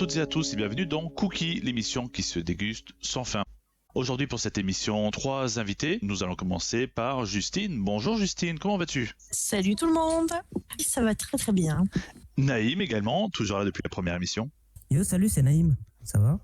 toutes et à tous et bienvenue dans Cookie, l'émission qui se déguste sans fin. Aujourd'hui pour cette émission, 3 invités. Nous allons commencer par Justine. Bonjour Justine, comment vas-tu? Salut tout le monde, ça va très très bien. Naïm également, toujours là depuis la première émission. Yo, salut, c'est Naïm, ça va?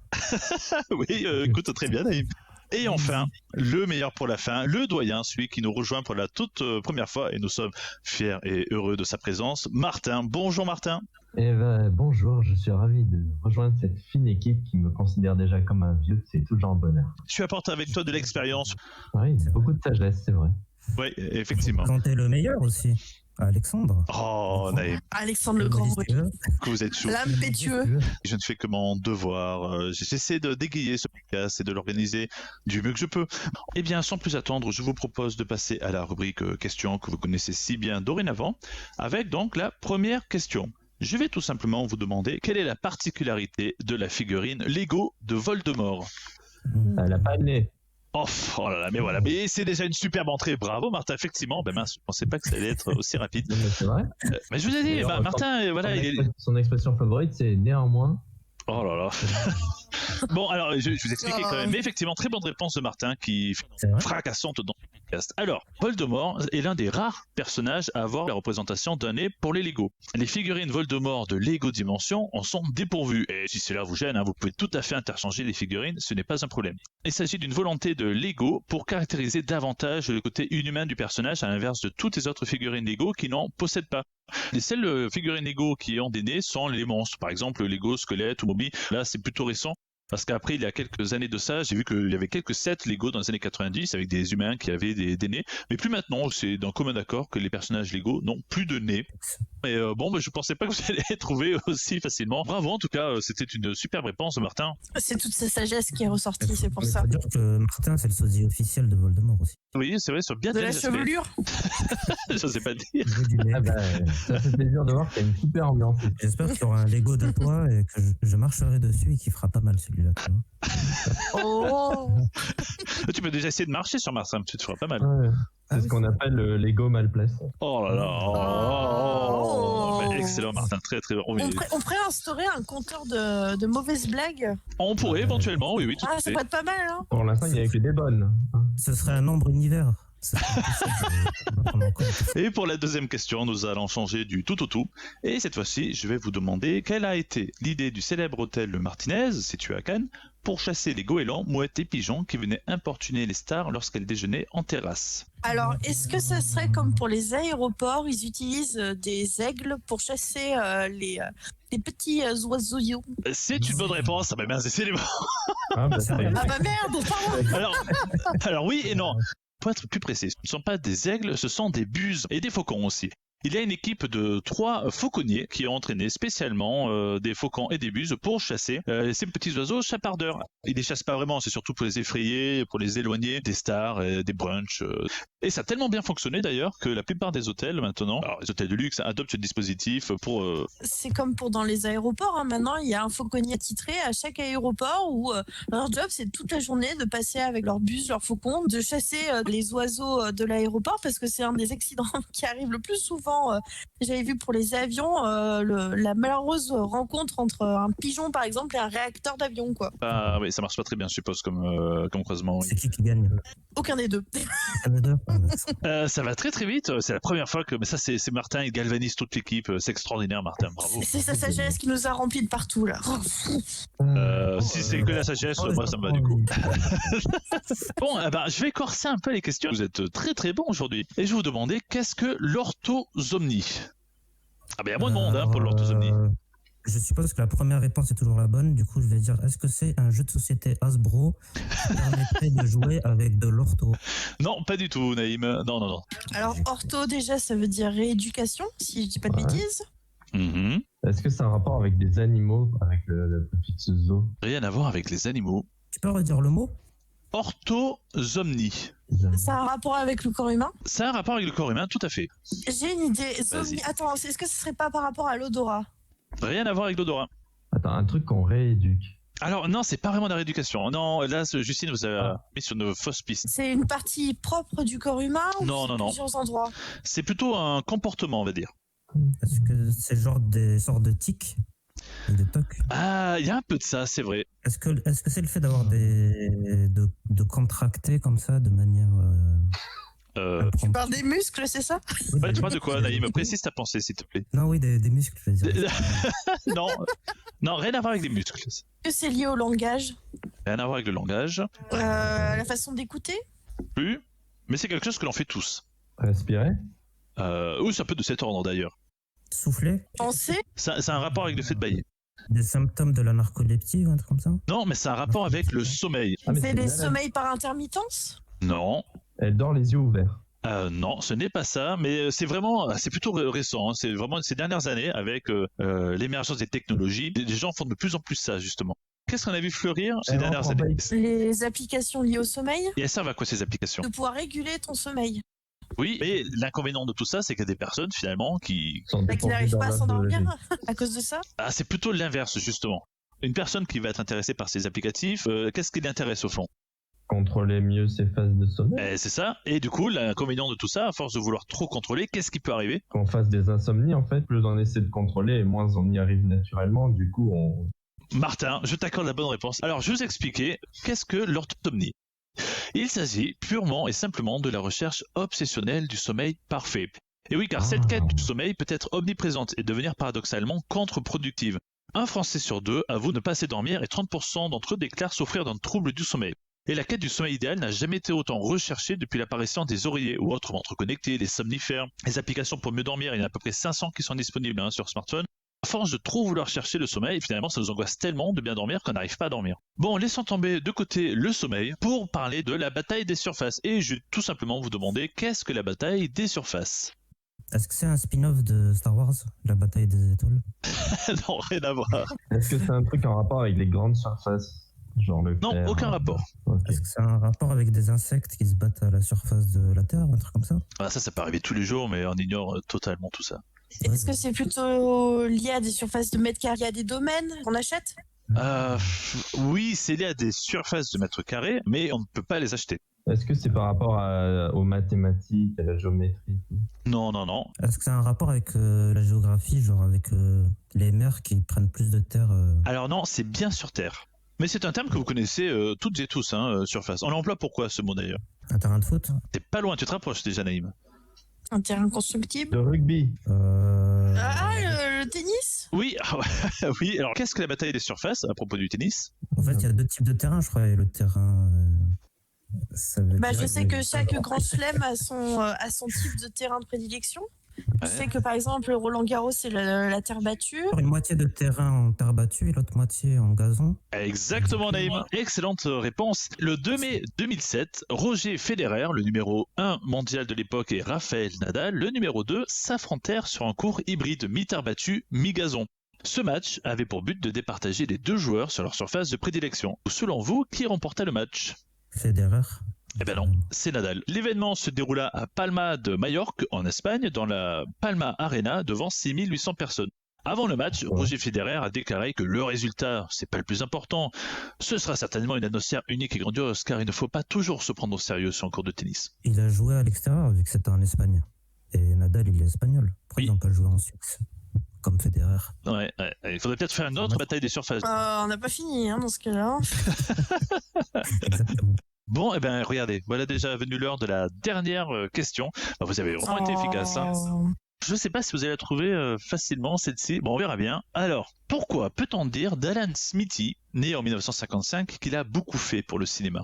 Oui, écoute, très bien Naïm. Et enfin, le meilleur pour la fin, le doyen, celui qui nous rejoint pour la toute première fois et nous sommes fiers et heureux de sa présence, Martin. Bonjour Martin. Eh ben, bonjour, je suis ravi de rejoindre cette fine équipe qui me considère déjà comme un vieux, c'est toujours un bonheur. Tu apportes avec toi de l'expérience. Oui, beaucoup de sagesse, c'est vrai. Oui, effectivement. Quand t'es le meilleur aussi, Alexandre. Oh, Naïm, Alexandre le Grand, oui. que vous êtes chou. L'impétueux. Je ne fais que mon devoir. J'essaie de dégayer ce podcast et de l'organiser du mieux que je peux. Eh bien, sans plus attendre, je vous propose de passer à la rubrique questions que vous connaissez si bien dorénavant, avec donc la première question. Je vais tout simplement vous demander quelle est la particularité de la figurine Lego de Voldemort. Elle a pas de nez. Oh là là, mais voilà, mais c'est déjà une superbe entrée. Bravo Martin, effectivement. Ben mince, je pensais pas que ça allait être aussi rapide. C'est vrai. Mais je vous ai dit, Martin, voilà, Son expression favorite, c'est néanmoins. Oh là là. Bon, alors, je vous expliquer quand même. Mais effectivement, très bonne réponse de Martin qui est fracassante dans le podcast. Alors, Voldemort est l'un des rares personnages à avoir la représentation d'un nez pour les Lego. Les figurines Voldemort de Lego Dimension en sont dépourvues. Et si cela vous gêne, vous pouvez tout à fait interchanger les figurines, ce n'est pas un problème. Il s'agit d'une volonté de Lego pour caractériser davantage le côté inhumain du personnage à l'inverse de toutes les autres figurines Lego qui n'en possèdent pas. Les seules figurines Lego qui ont des nez sont les monstres, par exemple Lego Squelette ou Moby. Là, c'est plutôt récent. Parce qu'après, il y a quelques années de ça, j'ai vu qu'il y avait quelques sets Lego dans les années 90 avec des humains qui avaient des nez. Mais plus maintenant, c'est d'un commun accord que les personnages Lego n'ont plus de nez. Et je pensais pas que vous alliez trouver aussi facilement. Bravo, en tout cas, c'était une superbe réponse, Martin. C'est toute sa sagesse qui est ressortie, c'est pour ça. Il faut dire que Martin, c'est le sosie officiel de Voldemort aussi. Oui, c'est vrai, sur bien De des la aspects. chevelure. Je sais pas dire. Ah bah, ça fait plaisir de voir qu'il y a une super ambiance. J'espère qu'il y aura un Lego de toi et que je marcherai dessus et qu'il fera pas mal celui-là. Tu vois. Oh. Tu peux déjà essayer de marcher sur Mars, tu te feras pas mal. Ouais. C'est ce qu'on appelle le Lego mal placé. Oh là là. Mais excellent, Martin. Très très bon. Oui. On pourrait instaurer un compteur de mauvaises blagues. On pourrait éventuellement, oui, tout à Ah, ça fait. peut être pas mal, hein. Pour l'instant, il n'y a que des bonnes. Ce serait un nombre univers. Et pour la deuxième question, nous allons changer du tout au tout. Et cette fois-ci, je vais vous demander quelle a été l'idée du célèbre hôtel Le Martinez, situé à Cannes, pour chasser les goélands, mouettes et pigeons qui venaient importuner les stars lorsqu'elles déjeunaient en terrasse. Alors, est-ce que ça serait comme pour les aéroports, ils utilisent des aigles pour chasser les petits oiseaux? C'est une bonne réponse. Ah bah mince, c'est les bons. Ah bah, ça Ah bah merde, pardon. Alors oui et non. Pour être plus précis, ce ne sont pas des aigles, ce sont des buses et des faucons aussi. Il y a une équipe de 3 fauconniers qui ont entraîné spécialement des faucons et des buses pour chasser ces petits oiseaux chapardeurs. Ils les chassent pas vraiment, c'est surtout pour les effrayer, pour les éloigner des stars, des brunchs. Et ça a tellement bien fonctionné d'ailleurs que la plupart des hôtels maintenant, alors les hôtels de luxe, adoptent ce dispositif pour... C'est comme pour dans les aéroports, hein. Maintenant il y a un fauconnier attitré à chaque aéroport où leur job c'est toute la journée de passer avec leur bus, leur faucon, de chasser les oiseaux de l'aéroport parce que c'est un des accidents qui arrive le plus souvent. J'avais vu pour les avions la malheureuse rencontre entre un pigeon par exemple et un réacteur d'avion, quoi. Ah oui, ça marche pas très bien, je suppose, comme croisement. Oui. C'est qui gagne? Aucun des deux. Ça va très très vite, c'est la première fois que... Mais ça c'est Martin, il galvanise toute l'équipe, c'est extraordinaire Martin, bravo. C'est sa sagesse qui nous a remplis de partout là. Si c'est que la sagesse, moi ça me va du coup. Bon, je vais corser un peu les questions. Vous êtes très très bon aujourd'hui. Et je vais vous demander, qu'est-ce que l'orthosomnie? Ah ben il y a moins de monde pour l'orthosomnie. Je suppose que la première réponse est toujours la bonne. Du coup, je vais dire, est-ce que c'est un jeu de société Hasbro qui permettrait de jouer avec de l'ortho? Non, pas du tout, Naïm. Non. Alors ortho déjà ça veut dire rééducation, si je dis pas de bêtises. Mm-hmm. Est-ce que c'est un rapport avec des animaux, avec le petite zoo? Rien à voir avec les animaux. Tu peux redire le mot? Orthosomnie. Ça a un rapport avec le corps humain? Ça a un rapport avec le corps humain, tout à fait. J'ai une idée. Attends, est-ce que ce serait pas par rapport à l'odorat? Rien à voir avec l'odorat. Attends, un truc qu'on rééduque. Alors non, c'est pas vraiment de la rééducation. Non, là, Justine, vous avez mis sur une fausse piste. C'est une partie propre du corps humain ou Non. plusieurs endroits? C'est plutôt un comportement, on va dire. Est-ce que c'est genre des sortes de tics? Et de toc. Ah, il y a un peu de ça, c'est vrai. Est-ce que c'est le fait d'avoir de contracter comme ça de manière Tu parles des muscles, c'est ça? Ouais, tu parles de quoi, Naïm? Précise ta pensée, s'il te plaît. Non, oui, des muscles, je veux dire. Non, non, rien à voir avec les muscles. Que c'est lié au langage? Rien à voir avec le langage. La façon d'écouter? Plus, mais c'est quelque chose que l'on fait tous. Respirer. Oui, c'est un peu de cet ordre d'ailleurs. Souffler. Penser? C'est un rapport avec le fait de bailler. Des symptômes de la narcolepsie ou un truc comme ça. Non, mais c'est un rapport avec le sommeil. Ah, mais C'est c'est les malade. sommeils par intermittence? Non. Elle dort les yeux ouverts. Non, ce n'est pas ça, mais c'est plutôt récent. Hein. C'est vraiment ces dernières années avec l'émergence des technologies, les gens font de plus en plus ça justement. Qu'est-ce qu'on a vu fleurir ces Elle dernières rentre en années? Les applications liées au sommeil? Et elles servent à quoi ces applications? De pouvoir réguler ton sommeil. Oui, mais l'inconvénient de tout ça, c'est qu'il y a des personnes finalement qui... Sont Qui dépourvues n'arrivent pas à d'horloge s'endormir biologique. à cause de ça? Ah, c'est plutôt l'inverse justement. Une personne qui va être intéressée par ces applicatifs, qu'est-ce qui l'intéresse au fond? Contrôler mieux ses phases de sommeil. C'est ça. Et du coup, l'inconvénient de tout ça, à force de vouloir trop contrôler, qu'est-ce qui peut arriver? Qu'on fasse des insomnies, en fait, plus on essaie de contrôler et moins on y arrive naturellement. Du coup, on... Martin, je t'accorde la bonne réponse. Alors, je vais vous expliquer qu'est-ce que l'orthopnie. Il s'agit purement et simplement de la recherche obsessionnelle du sommeil parfait. Et oui, car cette quête du sommeil peut être omniprésente et devenir paradoxalement contre-productive. Un Français sur deux avoue ne pas assez dormir et 30% d'entre eux déclarent souffrir d'un trouble du sommeil. Et la quête du sommeil idéal n'a jamais été autant recherchée depuis l'apparition des oreillers ou autres montres connectées, les somnifères, les applications pour mieux dormir. Il y en a à peu près 500 qui sont disponibles sur smartphone. À force de trop vouloir chercher le sommeil, finalement ça nous angoisse tellement de bien dormir qu'on n'arrive pas à dormir. Bon, laissons tomber de côté le sommeil pour parler de la bataille des surfaces. Et je vais tout simplement vous demander qu'est-ce que la bataille des surfaces? Est-ce que c'est un spin-off de Star Wars, la bataille des étoiles? Non, rien à voir. Est-ce que c'est un truc en rapport avec les grandes surfaces? Genre le Non, fer, aucun rapport. Ok. Est-ce que c'est un rapport avec des insectes qui se battent à la surface de la Terre, un truc comme ça? Ah, ça peut arriver tous les jours, mais on ignore totalement tout ça. Est-ce que c'est plutôt lié à des surfaces de mètres carrés, à des domaines qu'on achète? Oui, c'est lié à des surfaces de mètres carrés, mais on ne peut pas les acheter. Est-ce que c'est par rapport aux mathématiques, à la géométrie? Non, non, non. Est-ce que c'est un rapport avec la géographie, genre avec les mers qui prennent plus de terre Alors non, c'est bien sur Terre. Mais c'est un terme que vous connaissez toutes et tous, surface. On l'emploie pourquoi ce mot d'ailleurs? Un terrain de foot? T'es pas loin, tu te rapproches déjà, Naïm. Un terrain constructible? Le rugby. Le tennis? Oui, oui. Alors qu'est-ce que la bataille des surfaces à propos du tennis? En fait, il y a deux types de terrains, je crois. Et le terrain... ça veut dire- Je sais que chaque grand chelem a son type de terrain de prédilection. Je sais que par exemple, Roland Garros, c'est la terre battue. Une moitié de terrain en terre battue et l'autre moitié en gazon. Exactement, Naïm. Excellente réponse. Le 2 mai 2007, Roger Federer, le numéro 1 mondial de l'époque, et Rafael Nadal, le numéro 2, s'affrontèrent sur un court hybride mi-terre battue, mi-gazon. Ce match avait pour but de départager les deux joueurs sur leur surface de prédilection. Selon vous, qui remporta le match? Federer. Eh ben non, c'est Nadal. L'événement se déroula à Palma de Majorque, en Espagne, dans la Palma Arena, devant 6800 personnes. Avant le match, Roger Federer a déclaré que le résultat, c'est pas le plus important. Ce sera certainement une atmosphère unique et grandiose, car il ne faut pas toujours se prendre au sérieux sur un court de tennis. Il a joué à l'extérieur, vu que c'était en Espagne. Et Nadal, il est espagnol. Pourquoi ils n'ont pas joué en Suisse, comme Federer? Ouais. Il faudrait peut-être faire une autre bataille des surfaces. On n'a pas fini dans ce cas-là. Exactement. Bon, eh ben regardez, voilà déjà venu l'heure de la dernière question. Vous avez vraiment été efficace. Je ne sais pas si vous allez la trouver facilement, celle-ci. Bon, on verra bien. Alors, pourquoi peut-on dire d'Alan Smithy, né en 1955, qu'il a beaucoup fait pour le cinéma?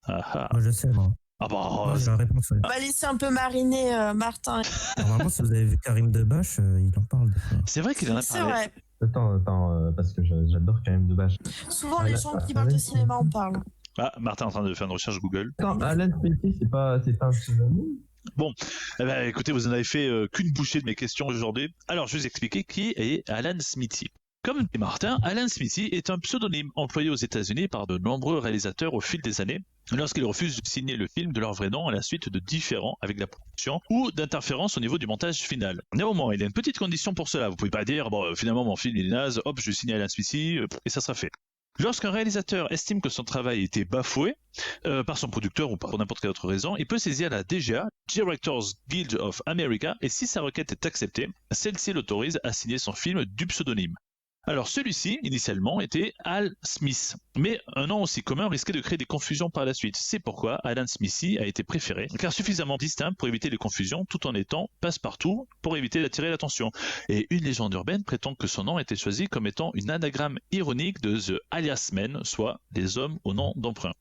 Moi, je sais, moi. Moi, j'ai la réponse. On va laisser un peu mariner Martin. Normalement, si vous avez vu Karim Debache, il en parle des fois. C'est vrai qu'il en a parlé. C'est vrai. Attends, parce que j'adore Karim Debache. Souvent, les gens qui parlent de cinéma en parlent. Ah, Martin est en train de faire une recherche Google. Attends, Alan Smithy, c'est pas un pseudonyme? Bon, eh ben, écoutez, vous en avez fait qu'une bouchée de mes questions aujourd'hui. Alors, je vais vous expliquer qui est Alan Smithy. Comme dit Martin, Alan Smithy est un pseudonyme employé aux États-Unis par de nombreux réalisateurs au fil des années, lorsqu'ils refusent de signer le film de leur vrai nom à la suite de différends avec la production ou d'interférences au niveau du montage final. Néanmoins, il y a une petite condition pour cela. Vous pouvez pas dire, bon, finalement, mon film il est naze, hop, je signe Alan Smithy, et ça sera fait. Lorsqu'un réalisateur estime que son travail a été bafoué par son producteur ou pour n'importe quelle autre raison, il peut saisir la DGA, Directors Guild of America, et si sa requête est acceptée, celle-ci l'autorise à signer son film du pseudonyme. Alors celui-ci, initialement, était Al Smith, mais un nom aussi commun risquait de créer des confusions par la suite. C'est pourquoi Alan Smithy a été préféré, car suffisamment distinct pour éviter les confusions, tout en étant passe-partout pour éviter d'attirer l'attention. Et une légende urbaine prétend que son nom a été choisi comme étant une anagramme ironique de The Alias Men, soit les hommes au nom d'emprunt.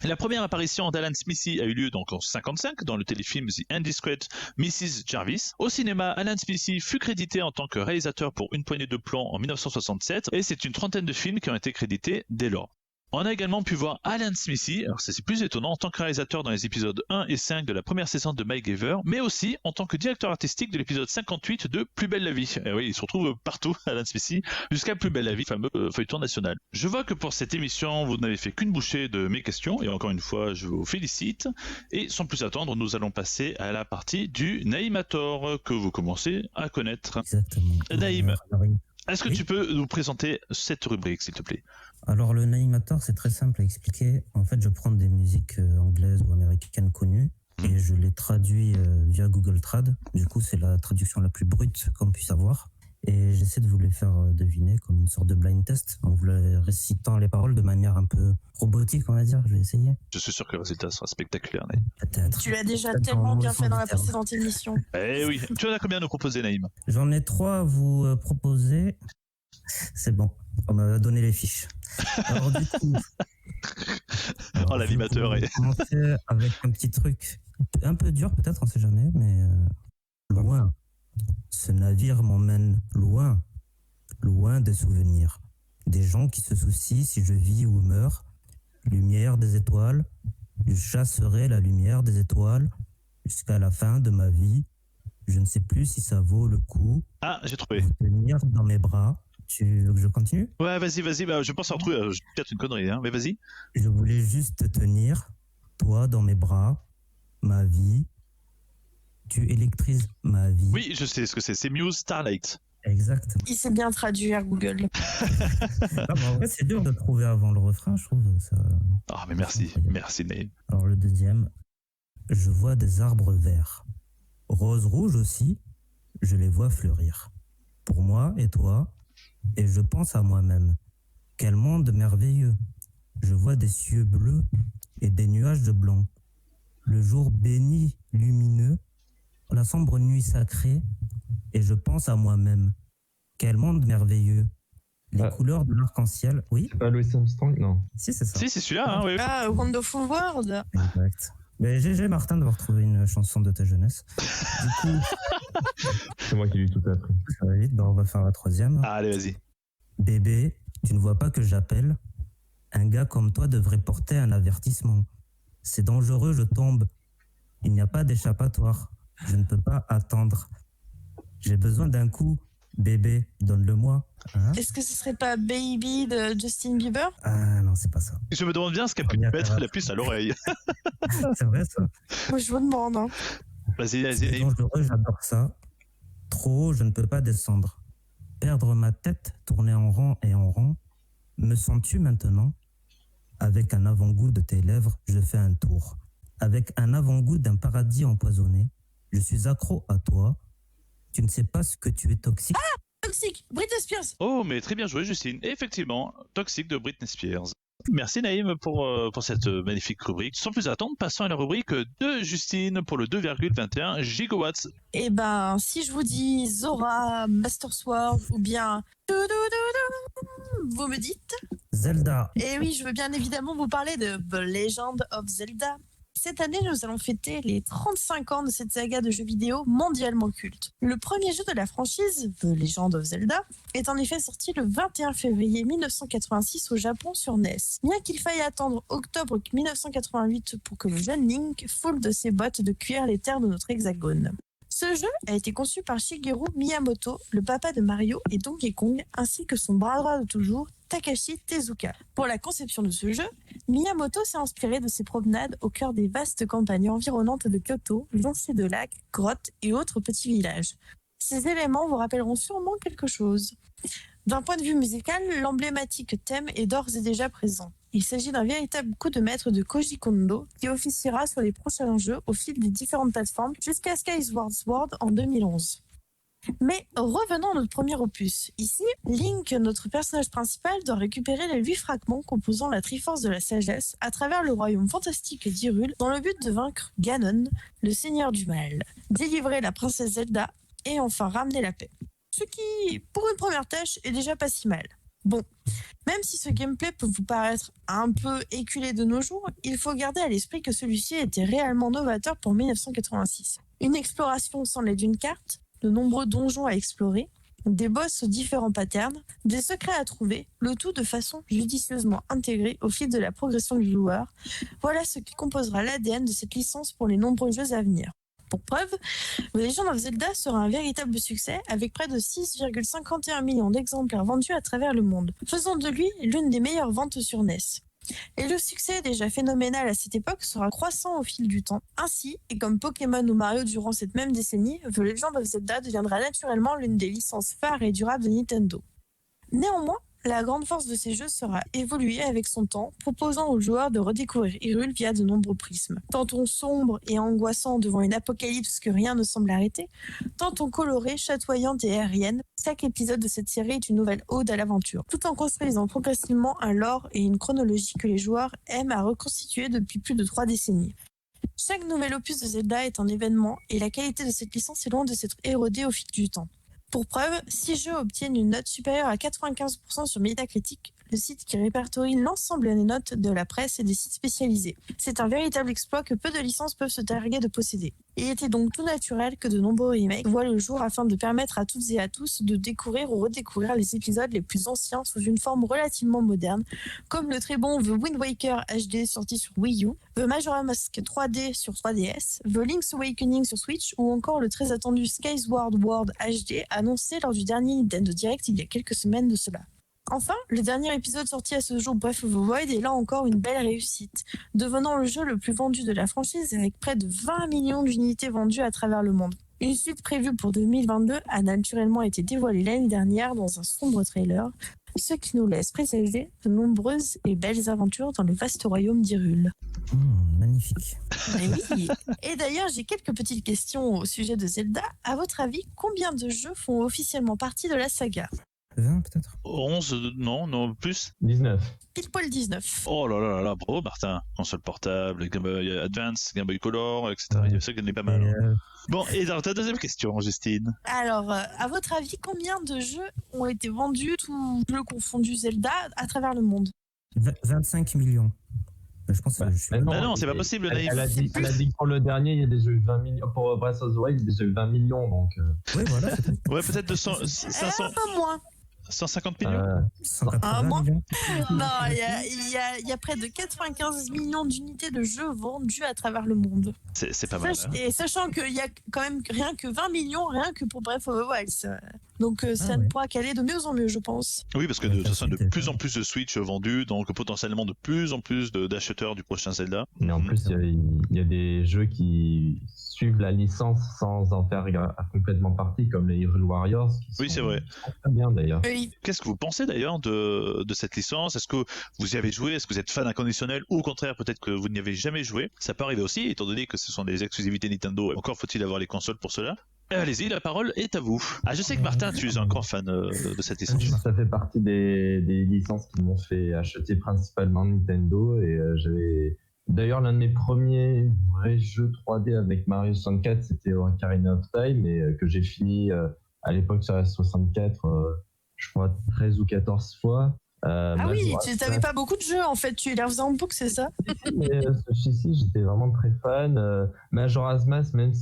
La première apparition d'Alan Smithy a eu lieu donc en 1955 dans le téléfilm The Indiscreet Mrs. Jarvis. Au cinéma, Alan Smithy fut crédité en tant que réalisateur pour Une poignée de plomb en 1967 et c'est une trentaine de films qui ont été crédités dès lors. On a également pu voir Alan Smithy, alors ça c'est plus étonnant, en tant que réalisateur dans les épisodes 1 et 5 de la première saison de MacGyver, mais aussi en tant que directeur artistique de l'épisode 58 de Plus belle la vie. Et oui, il se retrouve partout, Alan Smithy, jusqu'à Plus belle la vie, fameux feuilleton national. Je vois que pour cette émission, vous n'avez fait qu'une bouchée de mes questions, et encore une fois, je vous félicite. Et sans plus attendre, nous allons passer à la partie du Naïmator, que vous commencez à connaître. Exactement. Naïm, Alors, est-ce que oui. tu peux nous présenter cette rubrique, s'il te plaît? Alors, le Naïmator, c'est très simple à expliquer. En fait, je prends des musiques anglaises ou américaines connues et je les traduis via Google Trad. Du coup, c'est la traduction la plus brute qu'on puisse avoir. Et j'essaie de vous les faire deviner comme une sorte de blind test en vous les récitant les paroles de manière un peu robotique, on va dire. Je vais essayer. Je suis sûr que le résultat sera spectaculaire, Naïm. Peut-être. Tu l'as déjà Peut-être tellement dans le bien sens fait dans du la terme. précédente émission. Eh oui, tu en as combien à nous proposer, Naïm? J'en ai 3 à vous proposer. C'est bon, on m'a donné les fiches. Alors du coup, Oh, l'animateur je vais commencer avec un petit truc un peu dur peut-être, on sait jamais, mais loin. Ce navire m'emmène loin, loin des souvenirs. Des gens qui se soucient si je vis ou meurs. Lumière des étoiles, je chasserai la lumière des étoiles jusqu'à la fin de ma vie. Je ne sais plus si ça vaut le coup Ah, j'ai de trouvé. vous tenir dans mes bras. Tu veux que je continue? Ouais, vas-y, bah, je pense avoir trouvé. Peut-être une connerie, hein, mais vas-y. Je voulais juste te tenir, toi, dans mes bras, ma vie. Tu électrises ma vie. Oui, je sais ce que c'est. C'est Muse Starlight. Exactement. Il sait bien traduire Google. Ah, bah, en vrai, c'est dur de trouver avant le refrain, je trouve. Ça... Ah, mais merci. Merci, Naïm. Alors, le deuxième. Je vois des arbres verts. Rose rouge aussi, je les vois fleurir. Pour moi et toi, et je pense à moi-même. Quel monde merveilleux. Je vois des cieux bleus et des nuages de blanc. Le jour béni, lumineux, la sombre nuit sacrée, et je pense à moi-même. Quel monde merveilleux. Les Ah. couleurs de l'arc-en-ciel. Oui, C'est pas Louis Armstrong, non. si, c'est ça. Si, c'est celui-là, hein, oui. Ah, Wonderful World. Exact. Mais GG Martin d'avoir trouvé une chanson de ta jeunesse. Du coup, C'est moi qui lui ai tout appris. ça va vite, ben on va faire la troisième. Ah, allez, vas-y. Bébé, tu ne vois pas que j'appelle? Un gars comme toi devrait porter un avertissement. C'est dangereux, je tombe. Il n'y a pas d'échappatoire. Je ne peux pas attendre. J'ai besoin d'un coup. Bébé, donne-le-moi. Hein? Est-ce que ce serait pas Baby de Justin Bieber? Ah non, c'est pas ça. Je me demande bien ce qu'elle peut mettre la puce à l'oreille. C'est vrai ça. Moi, je vous demande. Hein. Vas-y, C'est Naïm. dangereux, j'adore ça. Trop haut, je ne peux pas descendre. Perdre ma tête, tourner en rond et en rond. Me sens-tu maintenant? Avec un avant-goût de tes lèvres, je fais un tour. Avec un avant-goût d'un paradis empoisonné, je suis accro à toi. Tu ne sais pas ce que tu es toxique. Toxic, Britney Spears. Oh, mais très bien joué, Justine. Et effectivement, Toxic de Britney Spears. Merci Naïm pour cette magnifique rubrique. Sans plus attendre, passons à la rubrique de Justine pour le 2,21 gigawatts. Eh ben, si je vous dis Zora, Master Sword ou bien vous me dites? Zelda. Eh oui, je veux bien évidemment vous parler de The Legend of Zelda. Cette année, nous allons fêter les 35 ans de cette saga de jeux vidéo mondialement culte. Le premier jeu de la franchise, The Legend of Zelda, est en effet sorti le 21 février 1986 au Japon sur NES. Bien qu'il faille attendre octobre 1988 pour que le jeune Link foule de ses bottes de cuir les terres de notre hexagone. Ce jeu a été conçu par Shigeru Miyamoto, le papa de Mario et Donkey Kong, ainsi que son bras droit de toujours, Takashi Tezuka. Pour la conception de ce jeu, Miyamoto s'est inspiré de ses promenades au cœur des vastes campagnes environnantes de Kyoto, jonchées de lacs, grottes et autres petits villages. Ces éléments vous rappelleront sûrement quelque chose. D'un point de vue musical, l'emblématique thème est d'ores et déjà présent. Il s'agit d'un véritable coup de maître de Koji Kondo qui officiera sur les prochains jeux au fil des différentes plateformes jusqu'à Skyward Sword en 2011. Mais revenons à notre premier opus. Ici, Link, notre personnage principal, doit récupérer les 8 fragments composant la Triforce de la Sagesse à travers le royaume fantastique d'Hyrule dans le but de vaincre Ganon, le seigneur du mal, délivrer la princesse Zelda et enfin ramener la paix. Ce qui, pour une première tâche, est déjà pas si mal. Bon, même si ce gameplay peut vous paraître un peu éculé de nos jours, il faut garder à l'esprit que celui-ci était réellement novateur pour 1986. Une exploration sans l'aide d'une carte, de nombreux donjons à explorer, des boss aux différents patterns, des secrets à trouver, le tout de façon judicieusement intégrée au fil de la progression du joueur. Voilà ce qui composera l'ADN de cette licence pour les nombreux jeux à venir. Pour preuve, The Legend of Zelda sera un véritable succès avec près de 6,51 millions d'exemplaires vendus à travers le monde, faisant de lui l'une des meilleures ventes sur NES. Et le succès déjà phénoménal à cette époque sera croissant au fil du temps. Ainsi, et comme Pokémon ou Mario durant cette même décennie, The Legend of Zelda deviendra naturellement l'une des licences phares et durables de Nintendo. Néanmoins, la grande force de ces jeux sera évoluer avec son temps, proposant aux joueurs de redécouvrir Hyrule via de nombreux prismes. Tantôt sombre et angoissant devant une apocalypse que rien ne semble arrêter, tantôt colorée, chatoyante et aérienne, chaque épisode de cette série est une nouvelle ode à l'aventure, tout en construisant progressivement un lore et une chronologie que les joueurs aiment à reconstituer depuis plus de 3 décennies. Chaque nouvel opus de Zelda est un événement et la qualité de cette licence est loin de s'être érodée au fil du temps. Pour preuve, 6 jeux obtiennent une note supérieure à 95% sur Metacritic, le site qui répertorie l'ensemble des notes de la presse et des sites spécialisés. C'est un véritable exploit que peu de licences peuvent se targuer de posséder. Il était donc tout naturel que de nombreux remakes voient le jour afin de permettre à toutes et à tous de découvrir ou redécouvrir les épisodes les plus anciens sous une forme relativement moderne, comme le très bon The Wind Waker HD sorti sur Wii U, The Majora's Mask 3D sur 3DS, The Link's Awakening sur Switch ou encore le très attendu Skyward World HD annoncé lors du dernier Nintendo Direct il y a quelques semaines de cela. Enfin, le dernier épisode sorti à ce jour, Breath of the Wild, est là encore une belle réussite, devenant le jeu le plus vendu de la franchise avec près de 20 millions d'unités vendues à travers le monde. Une suite prévue pour 2022 a naturellement été dévoilée l'année dernière dans un sombre trailer, ce qui nous laisse présager de nombreuses et belles aventures dans le vaste royaume d'Hyrule. Magnifique. Et oui. Et d'ailleurs, j'ai quelques petites questions au sujet de Zelda. À votre avis, combien de jeux font officiellement partie de la saga ? 20 peut-être 11, non, plus 19. Pile poil 19. Oh là là, bravo Martin. Console portable, Game Boy Advance, Game Boy Color, etc. Il y a ça qui en est pas mal. Bon, et dans ta deuxième question, Justine. Alors, à votre avis, combien de jeux ont été vendus, tous jeux confondus Zelda, à travers le monde ? 25 millions. Je pense que je suis... non, c'est pas possible, Naïf. Elle a dit que pour le dernier, il y a déjà eu 20 millions. Pour Breath of the Wild, il y a déjà eu 20 millions. Donc, Oui, voilà. Ouais, peut-être 500. Un peu moins. 150 millions 180 moins. millions. Non, il y a près de 95 millions d'unités de jeux vendus à travers le monde. C'est pas mal. Hein. Et sachant qu'il y a quand même rien que 20 millions, rien que pour Breath of the Wild. Donc ça ne pourra qu'aller de mieux en mieux, je pense. Oui, parce que de toute façon, de plus en plus de Switch vendus, donc potentiellement de plus en plus d'acheteurs du prochain Zelda. Mais en plus, il y a des jeux qui suivent la licence sans en faire complètement partie, comme les Hyrule Warriors. Oui, c'est vrai. Qui sont très bien d'ailleurs. Oui. Qu'est-ce que vous pensez d'ailleurs de cette licence ? Est-ce que vous y avez joué ? Est-ce que vous êtes fan inconditionnel ? Ou au contraire, peut-être que vous n'y avez jamais joué ? Ça peut arriver aussi, étant donné que ce sont des exclusivités Nintendo. Encore faut-il avoir les consoles pour cela ? Allez-y, la parole est à vous. Ah, je sais que Martin, tu es un grand fan de cette licence. Ça fait partie des licences qui m'ont fait acheter principalement Nintendo et j'avais... D'ailleurs, l'un de mes premiers vrais jeux 3D avec Mario 64, c'était Ocarina of Time, et que j'ai fini à l'époque sur la 64, je crois 13 ou 14 fois. Oui, tu n'avais pas beaucoup de jeux en fait, tu les refaisais en boucle, c'est ça ? Mais celui-ci, j'étais vraiment très fan. Majora's Mask, même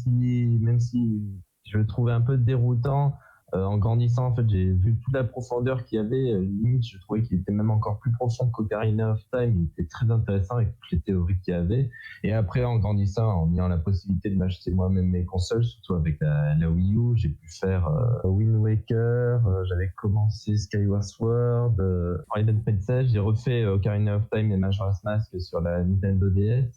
si je le trouvais un peu déroutant, en grandissant, en fait, j'ai vu toute la profondeur qu'il y avait. Limite, je trouvais qu'il était même encore plus profond qu'Ocarina of Time. Il était très intéressant avec toutes les théories qu'il y avait. Et après, en grandissant, en ayant la possibilité de m'acheter moi-même mes consoles, surtout avec la Wii U, j'ai pu faire Wind Waker, j'avais commencé Skyward Sword, Twilight Princess, j'ai refait Ocarina of Time et Majora's Mask sur la Nintendo DS.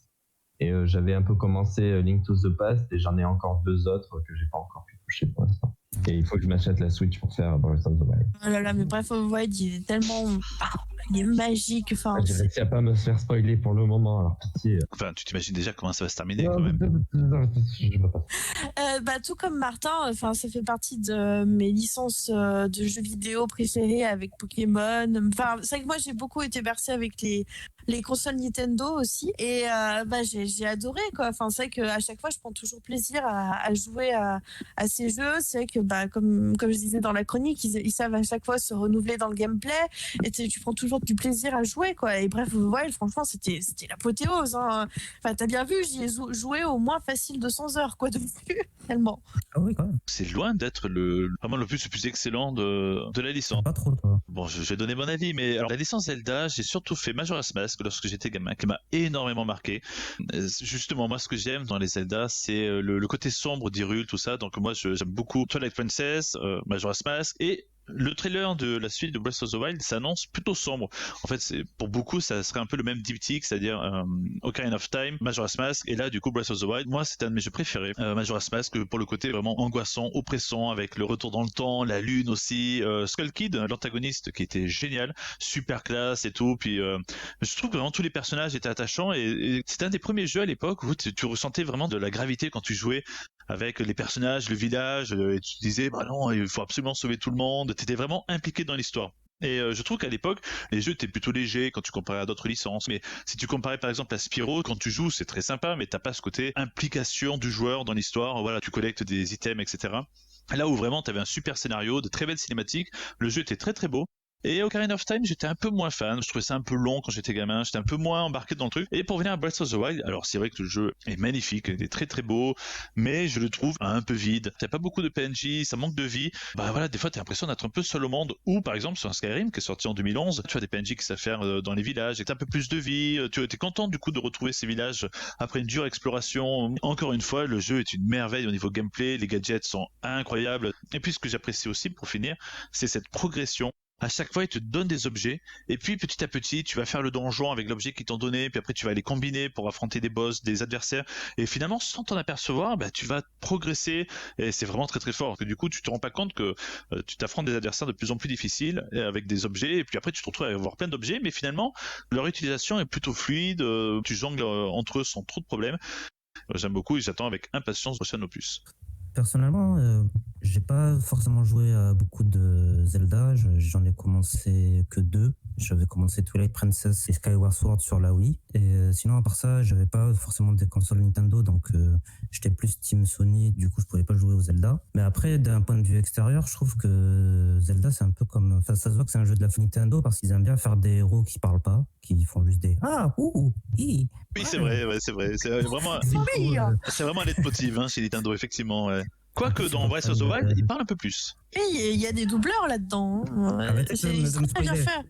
Et j'avais un peu commencé Link to the Past et j'en ai encore 2 autres que j'ai pas encore pu toucher pour l'instant. Et il faut que je m'achète la Switch pour faire Breath of the Wild. Oh là là, mais Breath of the Wild, il est tellement... il est magique. Enfin, J'ai réussi à pas me faire spoiler pour le moment, alors pitié. Enfin, tu t'imagines déjà comment ça va se terminer Non, quand même. je vois pas. tout comme Martin, enfin, ça fait partie de mes licences de jeux vidéo préférées avec Pokémon. Enfin, c'est vrai que moi j'ai beaucoup été bercée avec les consoles Nintendo aussi, et j'ai adoré quoi. Enfin, c'est vrai qu'à chaque fois je prends toujours plaisir à jouer à ces jeux. C'est vrai que comme je disais dans la chronique, ils savent à chaque fois se renouveler dans le gameplay, et tu prends toujours du plaisir à jouer quoi. Et bref, ouais, franchement c'était l'apothéose. Hein. Enfin, t'as bien vu, j'y ai joué au moins facile 200 heures quoi dessus. Tellement. Ah oui, quand même. C'est loin d'être vraiment le plus excellent de la licence. Pas trop, toi. Bon, je vais donner mon avis, mais alors la licence Zelda, j'ai surtout fait Majora's Mask lorsque j'étais gamin, qui m'a énormément marqué. Justement, moi, ce que j'aime dans les Zelda, c'est le côté sombre d'Hyrule, tout ça. Donc moi, j'aime beaucoup Twilight Princess, Majora's Mask, et le trailer de la suite de Breath of the Wild s'annonce plutôt sombre. En fait, pour beaucoup, ça serait un peu le même diptyque, c'est-à-dire Ocarina of Time, Majora's Mask, et là, du coup, Breath of the Wild. Moi, c'était un de mes jeux préférés. Majora's Mask, pour le côté vraiment angoissant, oppressant, avec le retour dans le temps, la lune aussi, Skull Kid, l'antagoniste, qui était génial, super classe et tout. Puis, je trouve que vraiment tous les personnages étaient attachants, et c'était un des premiers jeux à l'époque où tu ressentais vraiment de la gravité quand tu jouais avec les personnages, le village, et tu te disais, bah non, il faut absolument sauver tout le monde. T'étais vraiment impliqué dans l'histoire. Et je trouve qu'à l'époque, les jeux étaient plutôt légers quand tu comparais à d'autres licences. Mais si tu comparais par exemple à Spyro, quand tu joues, c'est très sympa, mais t'as pas ce côté implication du joueur dans l'histoire. Voilà, tu collectes des items, etc. Là où vraiment t'avais un super scénario, de très belles cinématiques, le jeu était très très beau. Et Ocarina of Time, j'étais un peu moins fan, je trouvais ça un peu long quand j'étais gamin, j'étais un peu moins embarqué dans le truc. Et pour venir à Breath of the Wild, alors c'est vrai que le jeu est magnifique, il est très très beau, mais je le trouve un peu vide. T'as pas beaucoup de PNJ, ça manque de vie. Bah voilà, des fois t'as l'impression d'être un peu seul au monde. Ou par exemple sur un Skyrim qui est sorti en 2011, tu as des PNJ qui savent faire dans les villages, et t'as un peu plus de vie, tu es content du coup de retrouver ces villages après une dure exploration. Encore une fois, le jeu est une merveille au niveau gameplay, les gadgets sont incroyables. Et puis ce que j'apprécie aussi pour finir, c'est cette progression. À chaque fois, ils te donnent des objets, et puis petit à petit, tu vas faire le donjon avec l'objet qu'ils t'ont donné, puis après tu vas les combiner pour affronter des boss, des adversaires, et finalement, sans t'en apercevoir, tu vas progresser, et c'est vraiment très très fort. Parce que du coup, tu te rends pas compte que tu t'affrontes des adversaires de plus en plus difficiles avec des objets, et puis après tu te retrouves à avoir plein d'objets, mais finalement, leur utilisation est plutôt fluide, tu jongles entre eux sans trop de problèmes. J'aime beaucoup et j'attends avec impatience le prochain opus. Personnellement, j'ai pas forcément joué à beaucoup de Zelda. J'en ai commencé que 2. J'avais commencé Twilight Princess et Skyward Sword sur la Wii. Et sinon, à part ça, j'avais pas forcément des consoles Nintendo, donc j'étais plus Team Sony. Du coup, je pouvais pas jouer aux Zelda. Mais après, d'un point de vue extérieur, je trouve que Zelda, c'est un peu comme... Enfin, ça se voit que c'est un jeu de la Nintendo parce qu'ils aiment bien faire des héros qui parlent pas, qui font juste des ah, ouh, hi. Oui, c'est vrai, ouais, c'est vrai. C'est vraiment, c'est vraiment un leitmotiv chez Nintendo, effectivement. Ouais. Quoique dans Breath of the Wild, il parle un peu plus. Et il y a des doubleurs là-dedans. C'est très bien fait.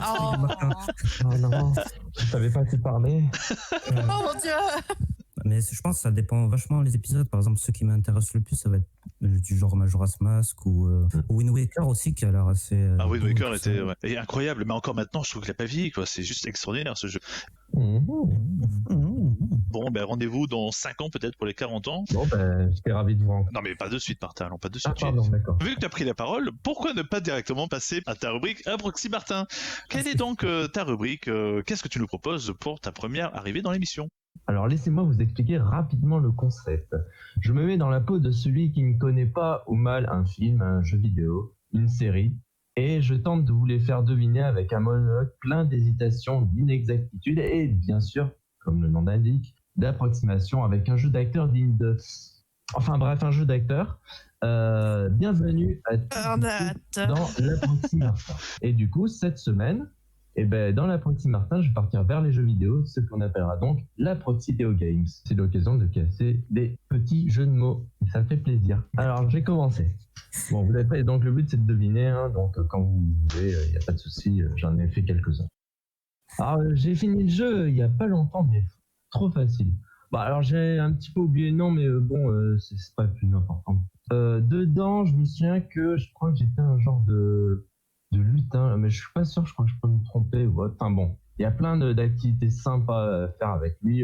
Oh non, je savais pas te parler. Oh mon Dieu. Mais je pense que ça dépend vachement des épisodes. Par exemple, ceux qui m'intéressent le plus, ça va être du genre Majora's Mask ou Wind Waker aussi, qui a l'air assez... Wind Waker était incroyable, mais encore maintenant, je trouve qu'il a pas vieilli, quoi. C'est juste extraordinaire, ce jeu. Bon, rendez-vous dans 5 ans peut-être pour les 40 ans. Bon, j'étais ravi de vous rencontrer. Non, mais pas de suite, Martin, pas de suite. Ah, pardon, d'accord. Vu que tu as pris la parole, pourquoi ne pas directement passer à ta rubrique Approxy Martin? Quelle est donc ta rubrique? Qu'est-ce que tu nous proposes pour ta première arrivée dans l'émission? Alors laissez-moi vous expliquer rapidement le concept. Je me mets dans la peau de celui qui ne connaît pas ou mal un film, un jeu vidéo, une série, et je tente de vous les faire deviner avec un monologue plein d'hésitations, d'inexactitudes et bien sûr, comme le nom l'indique, d'approximation avec un jeu d'acteur digne de... Enfin bref, un jeu d'acteur. Bienvenue à tous dans l'Approxy Martin. Et du coup, cette semaine, dans l'Approxy Martin, je vais partir vers les jeux vidéo, ce qu'on appellera donc l'Approxy Théo Games. C'est l'occasion de casser des petits jeux de mots. Et ça fait plaisir. Alors, j'ai commencé. Bon, vous n'êtes pas... Donc, le but, c'est de deviner. Donc, quand vous voulez, il n'y a pas de souci. J'en ai fait quelques-uns. Alors, j'ai fini le jeu il n'y a pas longtemps, mais trop facile. Alors, j'ai un petit peu oublié le nom, mais c'est pas le plus important. Dedans, je me souviens que je crois que j'étais un genre de lutin, mais je suis pas sûr, je crois que je peux me tromper. Enfin bon, il y a plein d'activités sympas à faire avec lui.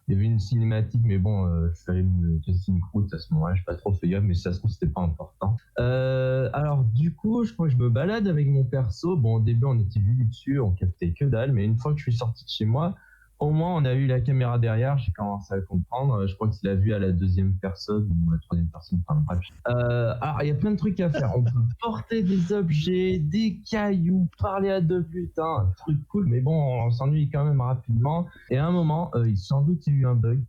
Il y avait une cinématique, mais bon, je suis allé me casser une croûte à ce moment-là, j'ai pas trop fait gaffe, mais ça se trouve, c'était pas important. Alors, du coup, je crois que je me balade avec mon perso. Bon, au début, on était vu dessus, on captait que dalle, mais une fois que je suis sorti de chez moi, au moins, on a eu la caméra derrière, j'ai commencé à comprendre. Je crois qu'il l'a vu à la deuxième personne ou à la troisième personne, enfin bref. Alors, il y a plein de trucs à faire. On peut porter des objets, des cailloux, parler à deux putains, un truc cool, mais bon, on s'ennuie quand même rapidement. Et à un moment, sans doute qu'il y a eu un bug.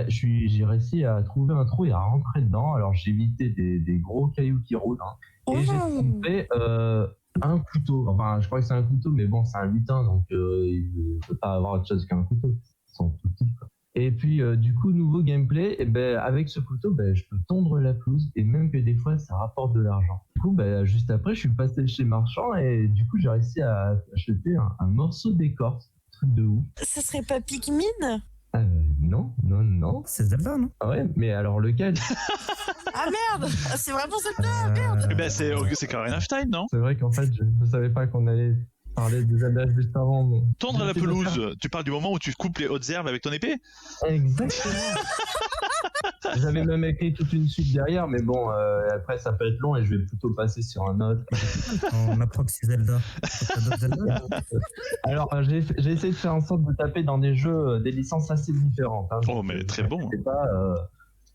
J'ai réussi à trouver un trou et à rentrer dedans. Alors, j'ai évité des gros cailloux qui roulent. Et j'ai trouvé un couteau. Enfin, je crois que c'est un couteau, mais bon, c'est un lutin, donc il ne peut pas avoir autre chose qu'un couteau. Ils sont tout petits, quoi. Et puis, du coup, nouveau gameplay, avec ce couteau, je peux tondre la pelouse et même que des fois, ça rapporte de l'argent. Du coup, juste après, je suis passé chez Marchand et du coup, j'ai réussi à acheter un morceau d'écorce. Truc de ouf. Ça serait pas Pikmin? Non. C'est Zelda, non? Ah ouais, mais alors lequel? Ah merde! C'est vraiment Zelda, merde! C'est Karen of Time, non? C'est vrai qu'en fait, je ne savais pas qu'on allait parler de Zelda juste avant. Mais... Tondre la pelouse, tu parles du moment où tu coupes les hautes herbes avec ton épée? Exactement. J'avais même écrit toute une suite derrière, mais bon, après ça peut être long et je vais plutôt passer sur un autre. On approxy Zelda. Alors, j'ai essayé de faire en sorte de taper dans des jeux, des licences assez différentes. Hein, oh, mais très bon.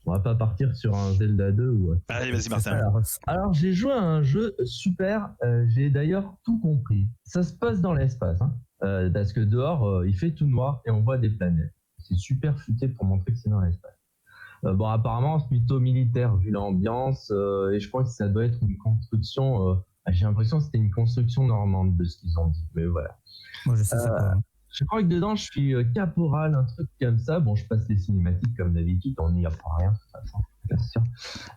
On va pas partir sur un Zelda 2 ou... Allez, vas-y, Martin. Alors, j'ai joué à un jeu super, j'ai d'ailleurs tout compris. Ça se passe dans l'espace, hein, parce que dehors, il fait tout noir et on voit des planètes. C'est super futé pour montrer que c'est dans l'espace. Bon, apparemment, c'est plutôt militaire vu l'ambiance, et je crois que ça doit être une construction. J'ai l'impression que c'était une construction normande de ce qu'ils ont dit, mais voilà. Moi, je sais c'est quoi. Je crois que dedans, je suis caporal, un truc comme ça. Bon, je passe les cinématiques comme d'habitude, on n'y apprend rien, de toute façon, bien sûr.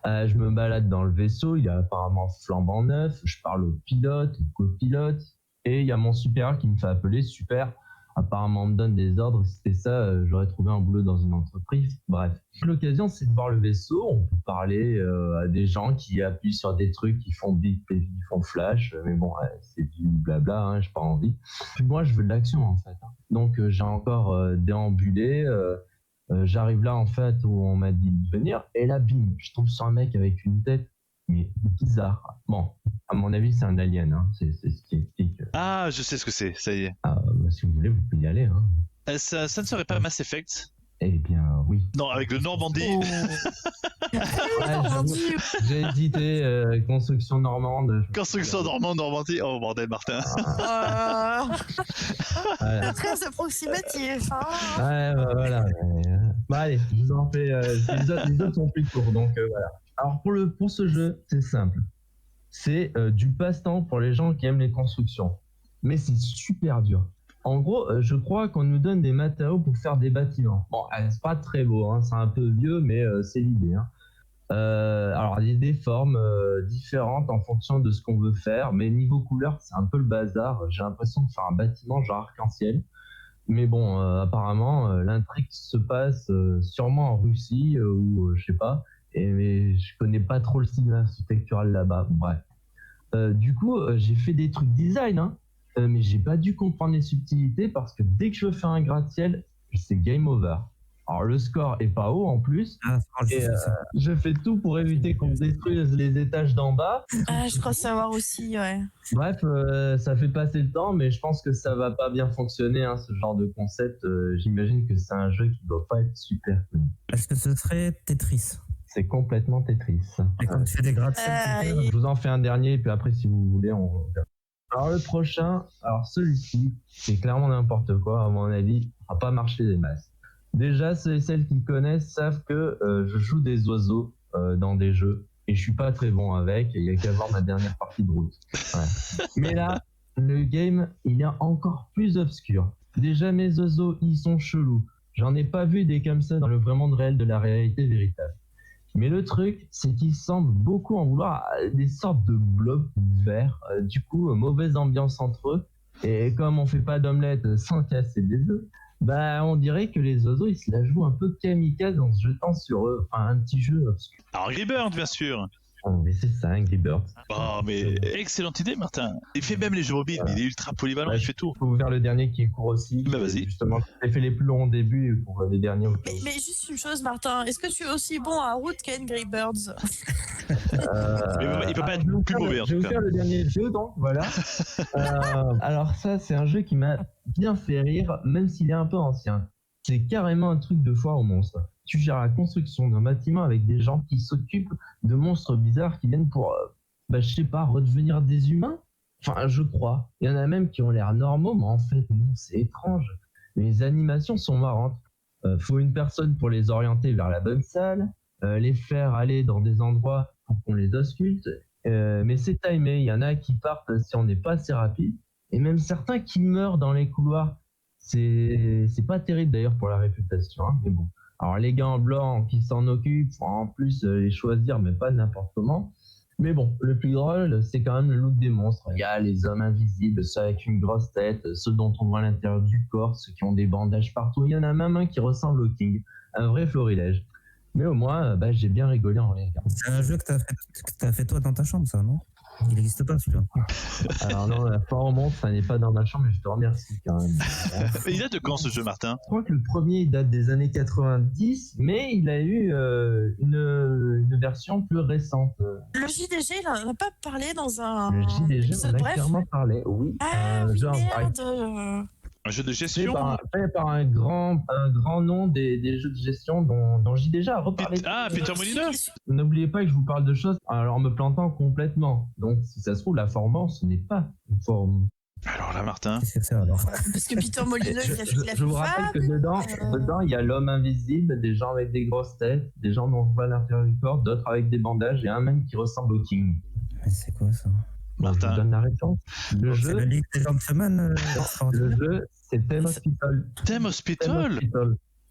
Je me balade dans le vaisseau, il y a apparemment flambant neuf, je parle au pilote, au copilote, et il y a mon supérieur qui me fait appeler super. Apparemment, on me donne des ordres. Si c'était ça, j'aurais trouvé un boulot dans une entreprise. Bref. L'occasion, c'est de voir le vaisseau. On peut parler à des gens qui appuient sur des trucs, qui font bip et qui font flash. Mais bon, c'est du blabla, hein, j'ai pas envie. Puis moi, je veux de l'action, en fait. Donc, j'ai encore déambulé. J'arrive là, en fait, où on m'a dit de venir. Et là, bim, je tombe sur un mec avec une tête, mais bizarre. Bon, à mon avis, c'est un alien. Hein. C'est ce qui explique. Ah, je sais ce que c'est, ça y est. Si vous voulez, vous pouvez y aller. Hein. Ça ne serait pas Mass Effect? Eh bien, oui. Non, avec le Normandie. J'ai hésité. Construction normande. Construction Normandie. Oh, bordel, Martin. Très approximatif. Hein. Ouais, voilà. Allez, je vous en fais. Les autres sont plus courts, donc voilà. Alors, pour ce jeu, c'est simple. C'est du passe-temps pour les gens qui aiment les constructions. Mais c'est super dur. En gros, je crois qu'on nous donne des matériaux pour faire des bâtiments. Bon, c'est pas très beau, hein, c'est un peu vieux, mais c'est l'idée. Hein. Alors, il y a des formes différentes en fonction de ce qu'on veut faire, mais niveau couleur, c'est un peu le bazar. J'ai l'impression de faire un bâtiment genre arc-en-ciel. Mais bon, apparemment, l'intrigue se passe sûrement en Russie ou je sais pas. Mais je connais pas trop le style architectural là-bas. Bref. Du coup, j'ai fait des trucs design, hein. Mais j'ai pas dû comprendre les subtilités parce que dès que je veux faire un gratte-ciel, c'est game over. Alors le score est pas haut en plus. Je fais tout pour éviter qu'on détruise les étages d'en bas. Je crois savoir aussi, ouais. Bref, ça fait passer le temps, mais je pense que ça va pas bien fonctionner, hein, ce genre de concept. J'imagine que c'est un jeu qui doit pas être super connu. Est-ce que ce serait Tetris? C'est complètement Tetris. Et quand tu fais des gratte-ciels, je vous en fais un dernier, puis après, si vous voulez, on... Alors le prochain, celui-ci, c'est clairement n'importe quoi, à mon avis, ça va pas marcher des masses. Déjà, ceux et celles qui connaissent savent que je joue des oiseaux dans des jeux, et je suis pas très bon avec, il y a qu'à voir ma dernière partie de route. Ouais. Mais là, le game, il est encore plus obscur. Déjà, mes oiseaux, ils sont chelous. J'en ai pas vu des comme ça dans le vrai monde réel de la réalité véritable. Mais le truc, c'est qu'ils semblent beaucoup en vouloir des sortes de blobs verts. Du coup, mauvaise ambiance entre eux. Et comme on fait pas d'omelette sans casser des œufs, on dirait que les oiseaux, ils se la jouent un peu kamikaze en se jetant sur eux. Enfin, un petit jeu obscur. Alors, Angry Birds, bien sûr. Oh, mais c'est ça, Angry Birds. Oh, mais excellente idée, Martin. Il fait même les jeux mobiles, il est ultra polyvalent, Bah, il fait tout. Il faut vous faire le dernier qui est court aussi. Bah, vas-y. Justement, j'ai fait les plus longs au début et pour les derniers. Mais juste une chose, Martin, est-ce que tu es aussi bon à Root qu'Angry Birds? Mais il peut pas être plus mauvais, en Je tout vais vous cas. faire le dernier jeu, donc voilà. Alors ça, c'est un jeu qui m'a bien fait rire, même s'il est un peu ancien. C'est carrément un truc de foire aux monstres. Tu gères la construction d'un bâtiment avec des gens qui s'occupent de monstres bizarres qui viennent pour, je sais pas, redevenir des humains. Enfin, je crois. Il y en a même qui ont l'air normaux, mais en fait, non, c'est étrange. Mais les animations sont marrantes. Faut une personne pour les orienter vers la bonne salle, les faire aller dans des endroits pour qu'on les ausculte. Mais c'est timé. Il y en a qui partent si on n'est pas assez rapide. Et même certains qui meurent dans les couloirs. C'est pas terrible d'ailleurs pour la réputation, hein, mais bon. Alors les gars en blanc qui s'en occupent, faut en plus les choisir, mais pas n'importe comment. Mais bon, le plus drôle, c'est quand même le look des monstres. Il y a les hommes invisibles, ceux avec une grosse tête, ceux dont on voit l'intérieur du corps, ceux qui ont des bandages partout. Il y en a même un qui ressemble au King, un vrai florilège. Mais au moins, j'ai bien rigolé en les regardant. C'est un jeu que t'as fait toi dans ta chambre, ça, non? Il n'existe pas, celui-là. Alors non, la foire aux monstres, ça n'est pas dans ma chambre, mais je te remercie quand même. Mais il date de quand, ce jeu, Martin? Je crois que le premier il date des années 90, mais il a eu une version plus récente. Le JDG, il en a pas parlé dans un Le JDG, on épisode a bref. clairement parlé, oui. Ah oui, genre, merde. Un jeu de fait gestion? par un grand nom des jeux de gestion dont j'ai déjà reparlé. Peter Molyneux? N'oubliez pas que je vous parle de choses alors en me plantant complètement. Donc si ça se trouve, la formance, ce n'est pas une forme. Alors là, Martin. Qu'est-ce que c'est alors? Parce que Peter Molyneux, il a fait Je vous rappelle que dedans, il y a l'homme invisible, des gens avec des grosses têtes, des gens dont on voit l'intérieur du corps, d'autres avec des bandages et un même qui ressemble au King. Mais c'est quoi ça? Martin. Je vous donne la réponse. Le C'est jeu, la Ligue des Gentlemen. le jeu, c'est Theme Hospital. Theme Hospital?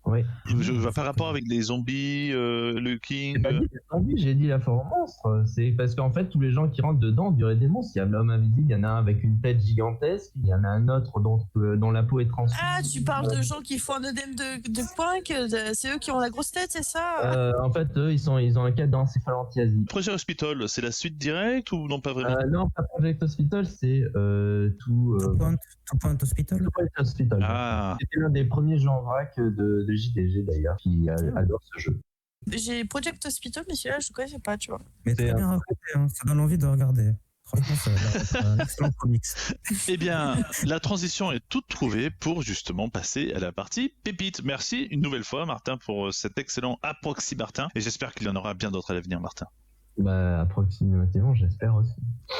Oui. Je vois pas rapport avec les zombies, le King. J'ai pas dit les zombies, j'ai dit la forme monstre. C'est parce qu'en fait, tous les gens qui rentrent dedans ont duré des monstres. Il y a l'homme invisible, il y en a un avec une tête gigantesque, il y en a un autre dont la peau est transparente. Ah, tu parles de gens qui font un œdème de poing, c'est eux qui ont la grosse tête, c'est ça? En fait, eux, ils ont un cas d'encéphalanthiasie. Projet Hospital, c'est la suite directe ou non, pas vraiment? Non, pas Project Hospital, c'est Two Point Hospital. Two Point Hospital. Ah. C'était l'un des premiers jeux en vrac de JDG d'ailleurs, qui adore ce jeu. J'ai Project Hospital, mais celui-là, je connaissais pas, tu vois. Mais très bien raconté, hein. Ça donne envie de regarder. Franchement, c'est un excellent comics. Eh bien, la transition est toute trouvée pour justement passer à la partie pépite. Merci une nouvelle fois, Martin, pour cet excellent Approxy Martin. Et j'espère qu'il y en aura bien d'autres à l'avenir, Martin. Approximativement, j'espère aussi.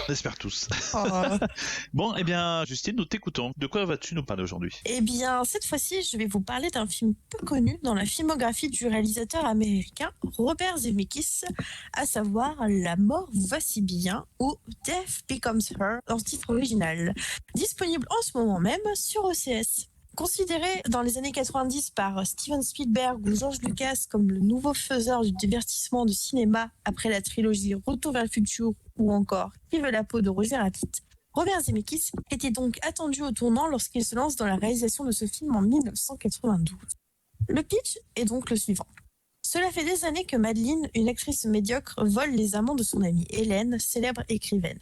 On espère tous. Oh. Bon, eh bien, Justine, nous t'écoutons. De quoi vas-tu nous parler aujourd'hui? Eh bien, cette fois-ci, je vais vous parler d'un film peu connu dans la filmographie du réalisateur américain Robert Zemeckis, à savoir La mort vous va si bien ou Death Becomes Her en titre original, disponible en ce moment même sur OCS. Considéré dans les années 90 par Steven Spielberg ou George Lucas comme le nouveau faiseur du divertissement de cinéma après la trilogie Retour vers le futur ou encore Qui veut la peau de Roger Rabbit, Robert Zemeckis était donc attendu au tournant lorsqu'il se lance dans la réalisation de ce film en 1992. Le pitch est donc le suivant. Cela fait des années que Madeleine, une actrice médiocre, vole les amants de son amie Hélène, célèbre écrivaine.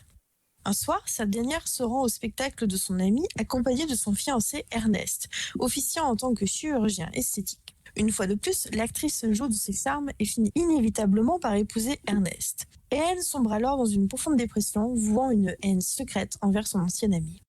Un soir, sa dernière se rend au spectacle de son amie, accompagnée de son fiancé Ernest, officiant en tant que chirurgien esthétique. Une fois de plus, l'actrice joue de ses charmes et finit inévitablement par épouser Ernest. Hélène sombre alors dans une profonde dépression, vouant une haine secrète envers son ancien ami.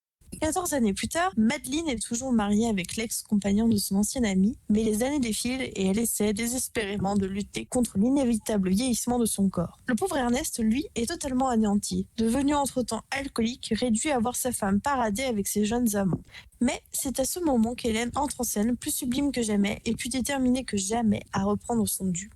14 années plus tard, Madeleine est toujours mariée avec l'ex-compagnon de son ancien ami, mais les années défilent et elle essaie désespérément de lutter contre l'inévitable vieillissement de son corps. Le pauvre Ernest, lui, est totalement anéanti, devenu entre-temps alcoolique, réduit à voir sa femme parader avec ses jeunes amants. Mais c'est à ce moment qu'Hélène entre en scène, plus sublime que jamais et plus déterminée que jamais à reprendre son dû.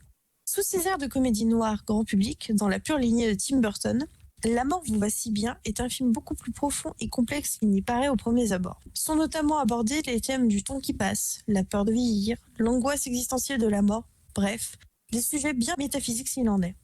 Sous ses airs de comédie noire grand public, dans la pure lignée de Tim Burton, La mort vous va si bien est un film beaucoup plus profond et complexe qu'il n'y paraît au premier abord. Sont notamment abordés les thèmes du temps qui passe, la peur de vieillir, l'angoisse existentielle de la mort, bref, des sujets bien métaphysiques s'il en est.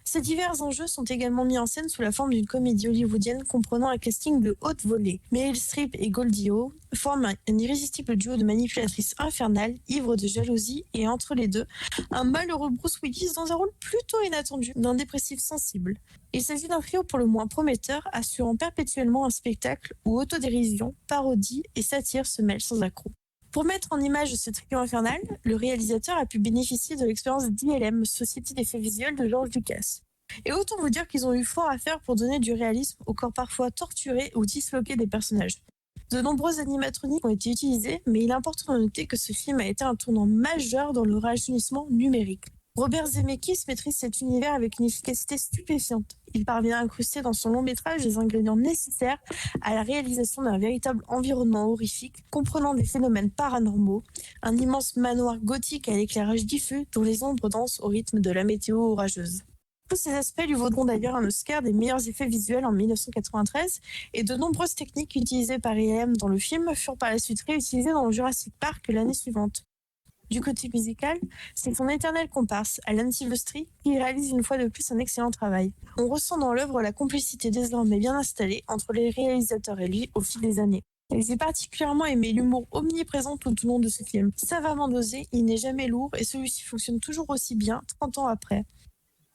Ces divers enjeux sont également mis en scène sous la forme d'une comédie hollywoodienne comprenant un casting de haute volée. Meryl Streep et Goldie Hawn forment un irrésistible duo de manipulatrices infernales, ivres de jalousie, et entre les deux, un malheureux Bruce Willis dans un rôle plutôt inattendu d'un dépressif sensible. Il s'agit d'un trio pour le moins prometteur, assurant perpétuellement un spectacle où autodérision, parodie et satire se mêlent sans accroc. Pour mettre en image ce trio infernal, le réalisateur a pu bénéficier de l'expérience d'ILM, Société d'effets visuels de George Lucas. Et autant vous dire qu'ils ont eu fort à faire pour donner du réalisme au corps parfois torturé ou disloqué des personnages. De nombreux animatroniques ont été utilisés, mais il est important de noter que ce film a été un tournant majeur dans le rajeunissement numérique. Robert Zemeckis maîtrise cet univers avec une efficacité stupéfiante. Il parvient à incruster dans son long métrage les ingrédients nécessaires à la réalisation d'un véritable environnement horrifique, comprenant des phénomènes paranormaux, un immense manoir gothique à l'éclairage diffus dont les ombres dansent au rythme de la météo orageuse. Tous ces aspects lui vaudront d'ailleurs un Oscar des meilleurs effets visuels en 1993, et de nombreuses techniques utilisées par ILM dans le film furent par la suite réutilisées dans Jurassic Park l'année suivante. Du côté musical, c'est son éternel comparse, Alan Silvestri, qui réalise une fois de plus un excellent travail. On ressent dans l'œuvre la complicité désormais bien installée entre les réalisateurs et lui au fil des années. J'ai particulièrement aimé l'humour omniprésent tout au long de ce film. Savamment dosé, il n'est jamais lourd et celui-ci fonctionne toujours aussi bien 30 ans après.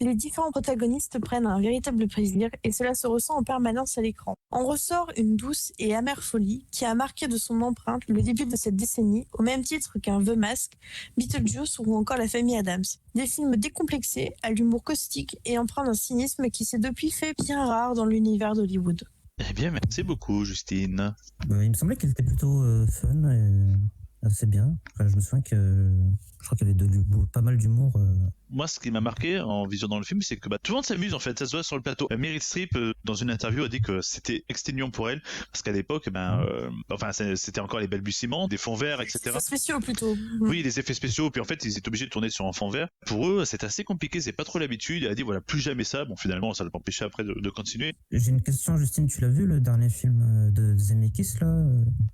Les différents protagonistes prennent un véritable plaisir et cela se ressent en permanence à l'écran. En ressort une douce et amère folie qui a marqué de son empreinte le début de cette décennie, au même titre qu'un The Mask, Beetlejuice ou encore La Famille Adams. Des films décomplexés, à l'humour caustique et empreints d'un cynisme qui s'est depuis fait bien rare dans l'univers d'Hollywood. Eh bien, merci beaucoup, Justine. Il me semblait qu'il était plutôt fun et assez bien. Enfin, je me souviens que je crois qu'il y avait pas mal d'humour. Moi, ce qui m'a marqué en visionnant le film, c'est que tout le monde s'amuse en fait. Ça se voit sur le plateau. Meryl Streep, dans une interview, a dit que c'était exténuant pour elle parce qu'à l'époque, c'était encore les balbutiements, des fonds verts, etc. Des effets spéciaux plutôt. Oui, des effets spéciaux. Puis en fait, ils étaient obligés de tourner sur un fond vert. Pour eux, c'est assez compliqué. C'est pas trop l'habitude. Elle a dit voilà, plus jamais ça. Bon, finalement, ça l'a pas empêché après de continuer. J'ai une question, Justine. Tu l'as vu le dernier film de Zemeckis là,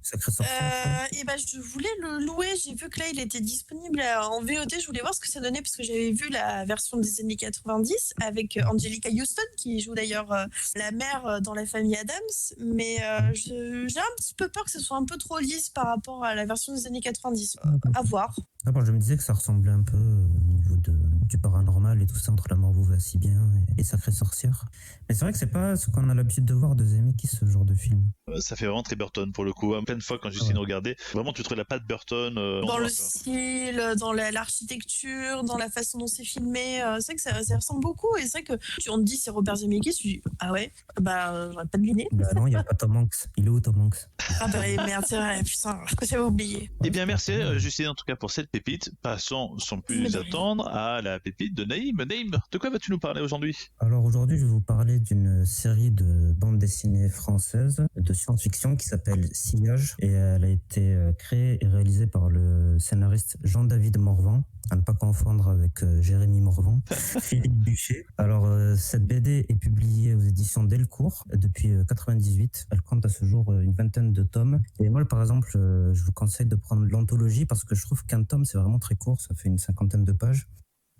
Sacré Sorcière? Je voulais le louer. J'ai vu que là, il était disponible en VOD. Je voulais voir ce que ça donnait parce que j'avais vu la version des années 90 avec Angelica Houston qui joue d'ailleurs la mère dans La Famille Adams. Mais j'ai un petit peu peur que ce soit un peu trop lisse par rapport à la version des années 90. À voir. Je me disais que ça ressemblait un peu au niveau du paranormal et tout ça, entre La Mort vous va si bien et Sacrée Sorcière. Mais c'est vrai que c'est pas ce qu'on a l'habitude de voir de Zemeckis, ce genre de film. Ça fait vraiment très Burton pour le coup. Plein de fois quand Justine regardait, vraiment tu trouves la patte Burton. Dans le style, dans l'architecture, dans la façon dont c'est filmé. C'est vrai que ça ressemble beaucoup. Et c'est vrai que on te dit c'est Robert Zemeckis, tu dis ah ouais, j'aurais pas deviné. Non, il n'y a pas Tom Hanks. Il est où Tom Hanks? Merde, c'est vrai, putain, j'avais oublié. Eh bien merci Justine en tout cas pour cette pépite. Passons sans plus attendre à la pépite de Naïm. Naïm, de quoi vas-tu nous parler aujourd'hui? Alors aujourd'hui je vais vous parler d'une série de bandes dessinées françaises de science-fiction qui s'appelle Sillage et elle a été créée et réalisée par le scénariste Jean-David Morvan, à ne pas confondre avec Jérémy Morvan, Philippe Buchet. Alors cette BD est publiée aux éditions Delcourt depuis 98. Elle compte à ce jour une vingtaine de tomes. Et moi par exemple, je vous conseille de prendre l'anthologie parce que je trouve qu'un tome c'est vraiment très court, ça fait une 50aine de pages.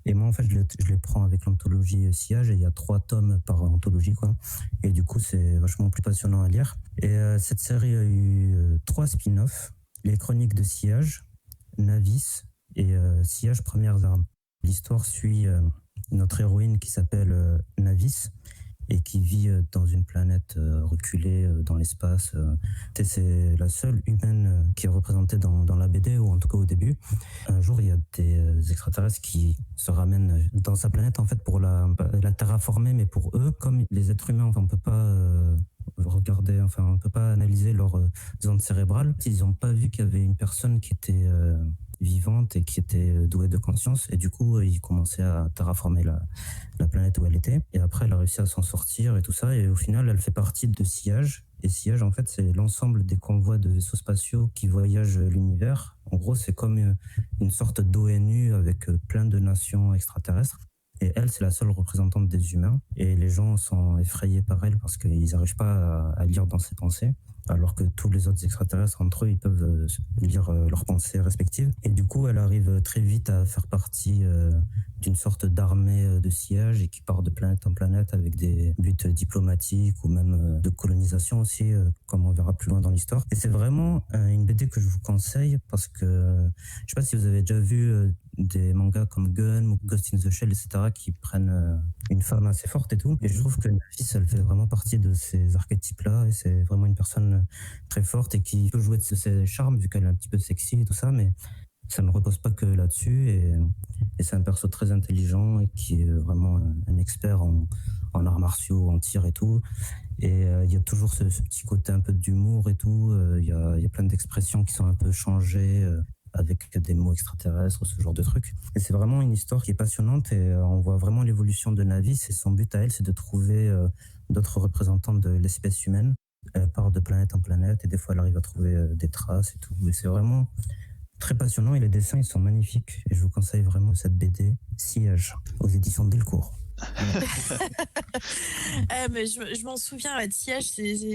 Et moi, en fait, je les prends avec l'anthologie Sillage et il y a 3 tomes par anthologie, quoi. Et du coup, c'est vachement plus passionnant à lire. Et cette série a eu 3 spin-offs. Les Chroniques de Sillage, Navis et Sillage Premières Armes. L'histoire suit notre héroïne qui s'appelle Navis et qui vit dans une planète reculée dans l'espace. C'est la seule humaine qui est représentée dans la BD, ou en tout cas au début. Un jour, il y a des extraterrestres qui se ramènent dans sa planète en fait pour la terraformer, mais pour eux, comme les êtres humains, on peut pas on peut pas analyser leurs zones cérébrales. Ils n'ont pas vu qu'il y avait une personne qui était vivante et qui était douée de conscience, et du coup ils commençaient à terraformer la planète où elle était, et après elle a réussi à s'en sortir et tout ça, et au final elle fait partie de Sillage. Et Sillage en fait c'est l'ensemble des convois de vaisseaux spatiaux qui voyagent l'univers. En gros c'est comme une sorte d'ONU avec plein de nations extraterrestres. Et elle, c'est la seule représentante des humains. Et les gens sont effrayés par elle parce qu'ils n'arrivent pas à lire dans ses pensées. Alors que tous les autres extraterrestres, entre eux, ils peuvent lire leurs pensées respectives. Et du coup, elle arrive très vite à faire partie d'une sorte d'armée de sillage et qui part de planète en planète avec des buts diplomatiques ou même de colonisation aussi, comme on verra plus loin dans l'histoire. Et c'est vraiment une BD que je vous conseille parce que je sais pas si vous avez déjà vu des mangas comme Gun ou Ghost in the Shell, etc., qui prennent une femme assez forte et tout. Et je trouve que Nafis, elle fait vraiment partie de ces archétypes-là et c'est vraiment une personne très forte et qui peut jouer de ses charmes vu qu'elle est un petit peu sexy et tout ça, mais ça ne repose pas que là-dessus et c'est un perso très intelligent et qui est vraiment un expert en arts martiaux, en tir et tout. Et il y a toujours ce petit côté un peu d'humour et tout. Il y a plein d'expressions qui sont un peu changées avec des mots extraterrestres, ce genre de trucs. Et c'est vraiment une histoire qui est passionnante et on voit vraiment l'évolution de Navis et son but à elle, c'est de trouver d'autres représentants de l'espèce humaine. Elle part de planète en planète et des fois elle arrive à trouver des traces et tout. Et c'est vraiment très passionnant et les dessins ils sont magnifiques et je vous conseille vraiment cette BD Sillage aux éditions Delcourt. Mais je m'en souviens, Siège,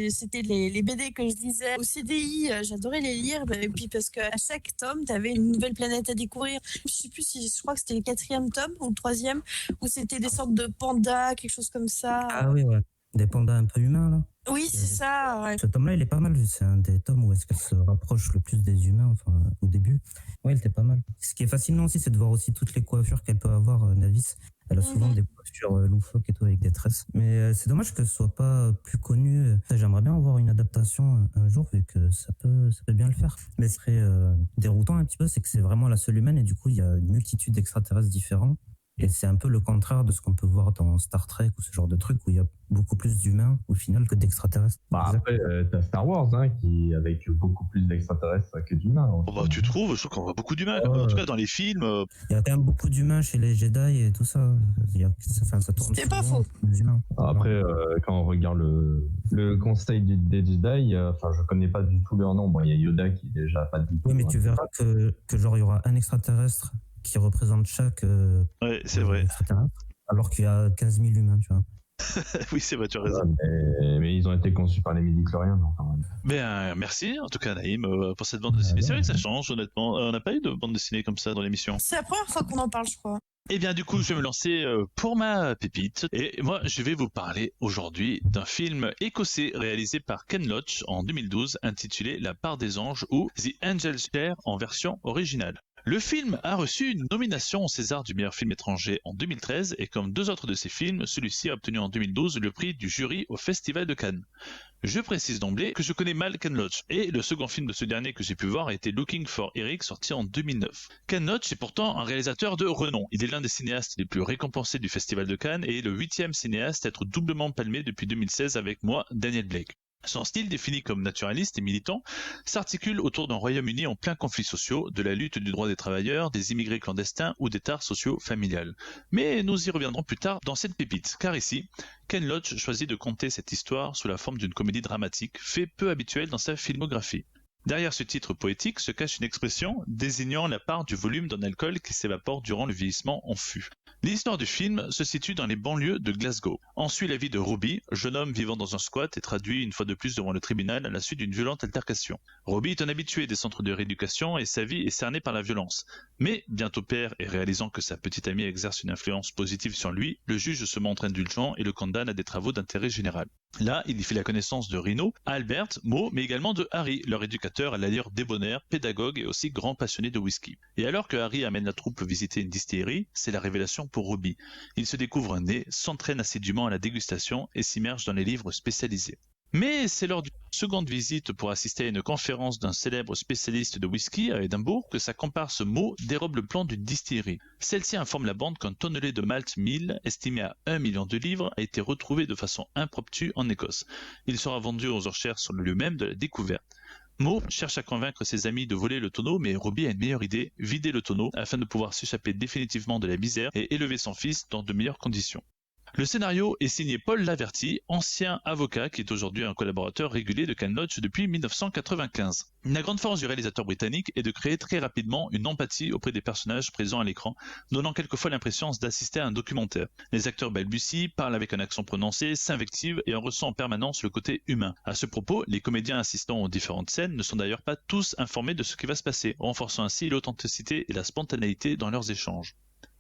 c'était les BD que je lisais au CDI, j'adorais les lire, et puis parce qu'à chaque tome, tu avais une nouvelle planète à découvrir. Je sais plus si, je crois que c'était le 4e tome ou le 3e, où c'était des sortes de pandas, quelque chose comme ça. Ah oui, ouais. Des pandas un peu humains, là. Oui, c'est ça. Ouais. Ce tome-là, il est pas mal. C'est un des tomes où est-ce qu'elle se rapproche le plus des humains, enfin, au début. Oui, il était pas mal. Ce qui est fascinant aussi, c'est de voir aussi toutes les coiffures qu'elle peut avoir, Navis. Elle a souvent des coiffures loufoques et tout, avec des tresses. Mais c'est dommage que ce soit pas plus connu. J'aimerais bien avoir une adaptation un jour, vu que ça peut bien le faire. Mais ce serait déroutant un petit peu, c'est que c'est vraiment la seule humaine, et du coup, il y a une multitude d'extraterrestres différents. Et c'est un peu le contraire de ce qu'on peut voir dans Star Trek ou ce genre de truc où il y a beaucoup plus d'humains au final que d'extraterrestres. Après, t'as Star Wars qui avec beaucoup plus d'extraterrestres que d'humains. Tu trouves? Je trouve qu'on voit beaucoup d'humains. En tout cas, dans les films. Il y a quand même beaucoup d'humains chez les Jedi et tout ça. Ça tourne. C'est pas faux. Après, quand on regarde le conseil des Jedi, je connais pas du tout leur nom. Bon, il y a Yoda qui est déjà pas du tout. Oui, mais tu verras que genre il y aura un extraterrestre qui représente chaque. Ouais, c'est vrai. Alors qu'il y a 15 000 humains, tu vois. Oui, c'est vrai, tu as raison. Mais ils ont été conçus par les midi-chloriens, donc quand même. Merci, en tout cas, Naïm, pour cette bande dessinée. C'est vrai que ça change, honnêtement. On n'a pas eu de bande dessinée comme ça dans l'émission. C'est la première fois qu'on en parle, je crois. Eh bien, du coup, je vais me lancer pour ma pépite. Et moi, je vais vous parler aujourd'hui d'un film écossais réalisé par Ken Loach en 2012, intitulé La part des anges ou The Angel's Share en version originale. Le film a reçu une nomination au César du meilleur film étranger en 2013 et comme deux autres de ses films, celui-ci a obtenu en 2012 le prix du jury au Festival de Cannes. Je précise d'emblée que je connais mal Ken Loach et le second film de ce dernier que j'ai pu voir a été Looking for Eric sorti en 2009. Ken Loach est pourtant un réalisateur de renom. Il est l'un des cinéastes les plus récompensés du Festival de Cannes et le 8e cinéaste à être doublement palmé depuis 2016 avec moi, Daniel Blake. Son style, défini comme naturaliste et militant, s'articule autour d'un Royaume-Uni en plein conflits sociaux, de la lutte du droit des travailleurs, des immigrés clandestins ou des tares sociaux familiales. Mais nous y reviendrons plus tard dans cette pépite, car ici, Ken Loach choisit de conter cette histoire sous la forme d'une comédie dramatique, fait peu habituel dans sa filmographie. Derrière ce titre poétique se cache une expression désignant la part du volume d'un alcool qui s'évapore durant le vieillissement en fût. L'histoire du film se situe dans les banlieues de Glasgow. On suit la vie de Robbie, jeune homme vivant dans un squat et traduit une fois de plus devant le tribunal à la suite d'une violente altercation. Robbie est un habitué des centres de rééducation et sa vie est cernée par la violence. Mais, bientôt père et réalisant que sa petite amie exerce une influence positive sur lui, le juge se montre indulgent et le condamne à des travaux d'intérêt général. Là, il y fait la connaissance de Rino, Albert, Mo, mais également de Harry, leur éducateur à l'allure débonnaire, pédagogue et aussi grand passionné de whisky. Et alors que Harry amène la troupe visiter une distillerie, c'est la révélation pour Robbie. Il se découvre un nez, s'entraîne assidûment à la dégustation et s'immerge dans les livres spécialisés. Mais c'est lors d'une seconde visite pour assister à une conférence d'un célèbre spécialiste de whisky à Édimbourg que sa comparse Mo dérobe le plan d'une distillerie. Celle-ci informe la bande qu'un tonnelet de malt 1000, estimé à 1 million de livres, a été retrouvé de façon impromptue en Écosse. Il sera vendu aux enchères sur le lieu même de la découverte. Mo cherche à convaincre ses amis de voler le tonneau, mais Robbie a une meilleure idée, vider le tonneau afin de pouvoir s'échapper définitivement de la misère et élever son fils dans de meilleures conditions. Le scénario est signé Paul Laverty, ancien avocat qui est aujourd'hui un collaborateur régulier de Ken Loach depuis 1995. La grande force du réalisateur britannique est de créer très rapidement une empathie auprès des personnages présents à l'écran, donnant quelquefois l'impression d'assister à un documentaire. Les acteurs balbutient, parlent avec un accent prononcé, s'invectivent et on ressent en permanence le côté humain. À ce propos, les comédiens assistant aux différentes scènes ne sont d'ailleurs pas tous informés de ce qui va se passer, renforçant ainsi l'authenticité et la spontanéité dans leurs échanges.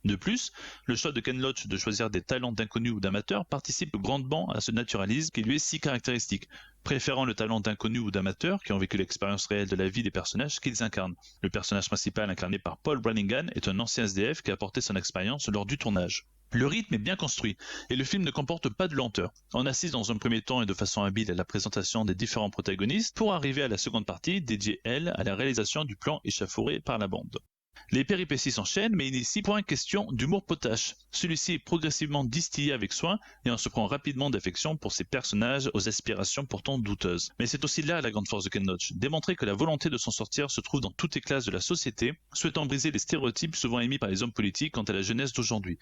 De plus, le choix de Ken Loach de choisir des talents d'inconnus ou d'amateurs participe grandement à ce naturalisme qui lui est si caractéristique, préférant le talent d'inconnus ou d'amateurs qui ont vécu l'expérience réelle de la vie des personnages qu'ils incarnent. Le personnage principal incarné par Paul Brannigan est un ancien SDF qui a apporté son expérience lors du tournage. Le rythme est bien construit et le film ne comporte pas de lenteur. On assiste dans un premier temps et de façon habile à la présentation des différents protagonistes pour arriver à la seconde partie dédiée, elle, à la réalisation du plan échafaudé par la bande. Les péripéties s'enchaînent, mais ici pour une question d'humour potache. Celui-ci est progressivement distillé avec soin et on se prend rapidement d'affection pour ces personnages aux aspirations pourtant douteuses. Mais c'est aussi là la grande force de Ken Loach, démontrer que la volonté de s'en sortir se trouve dans toutes les classes de la société, souhaitant briser les stéréotypes souvent émis par les hommes politiques quant à la jeunesse d'aujourd'hui.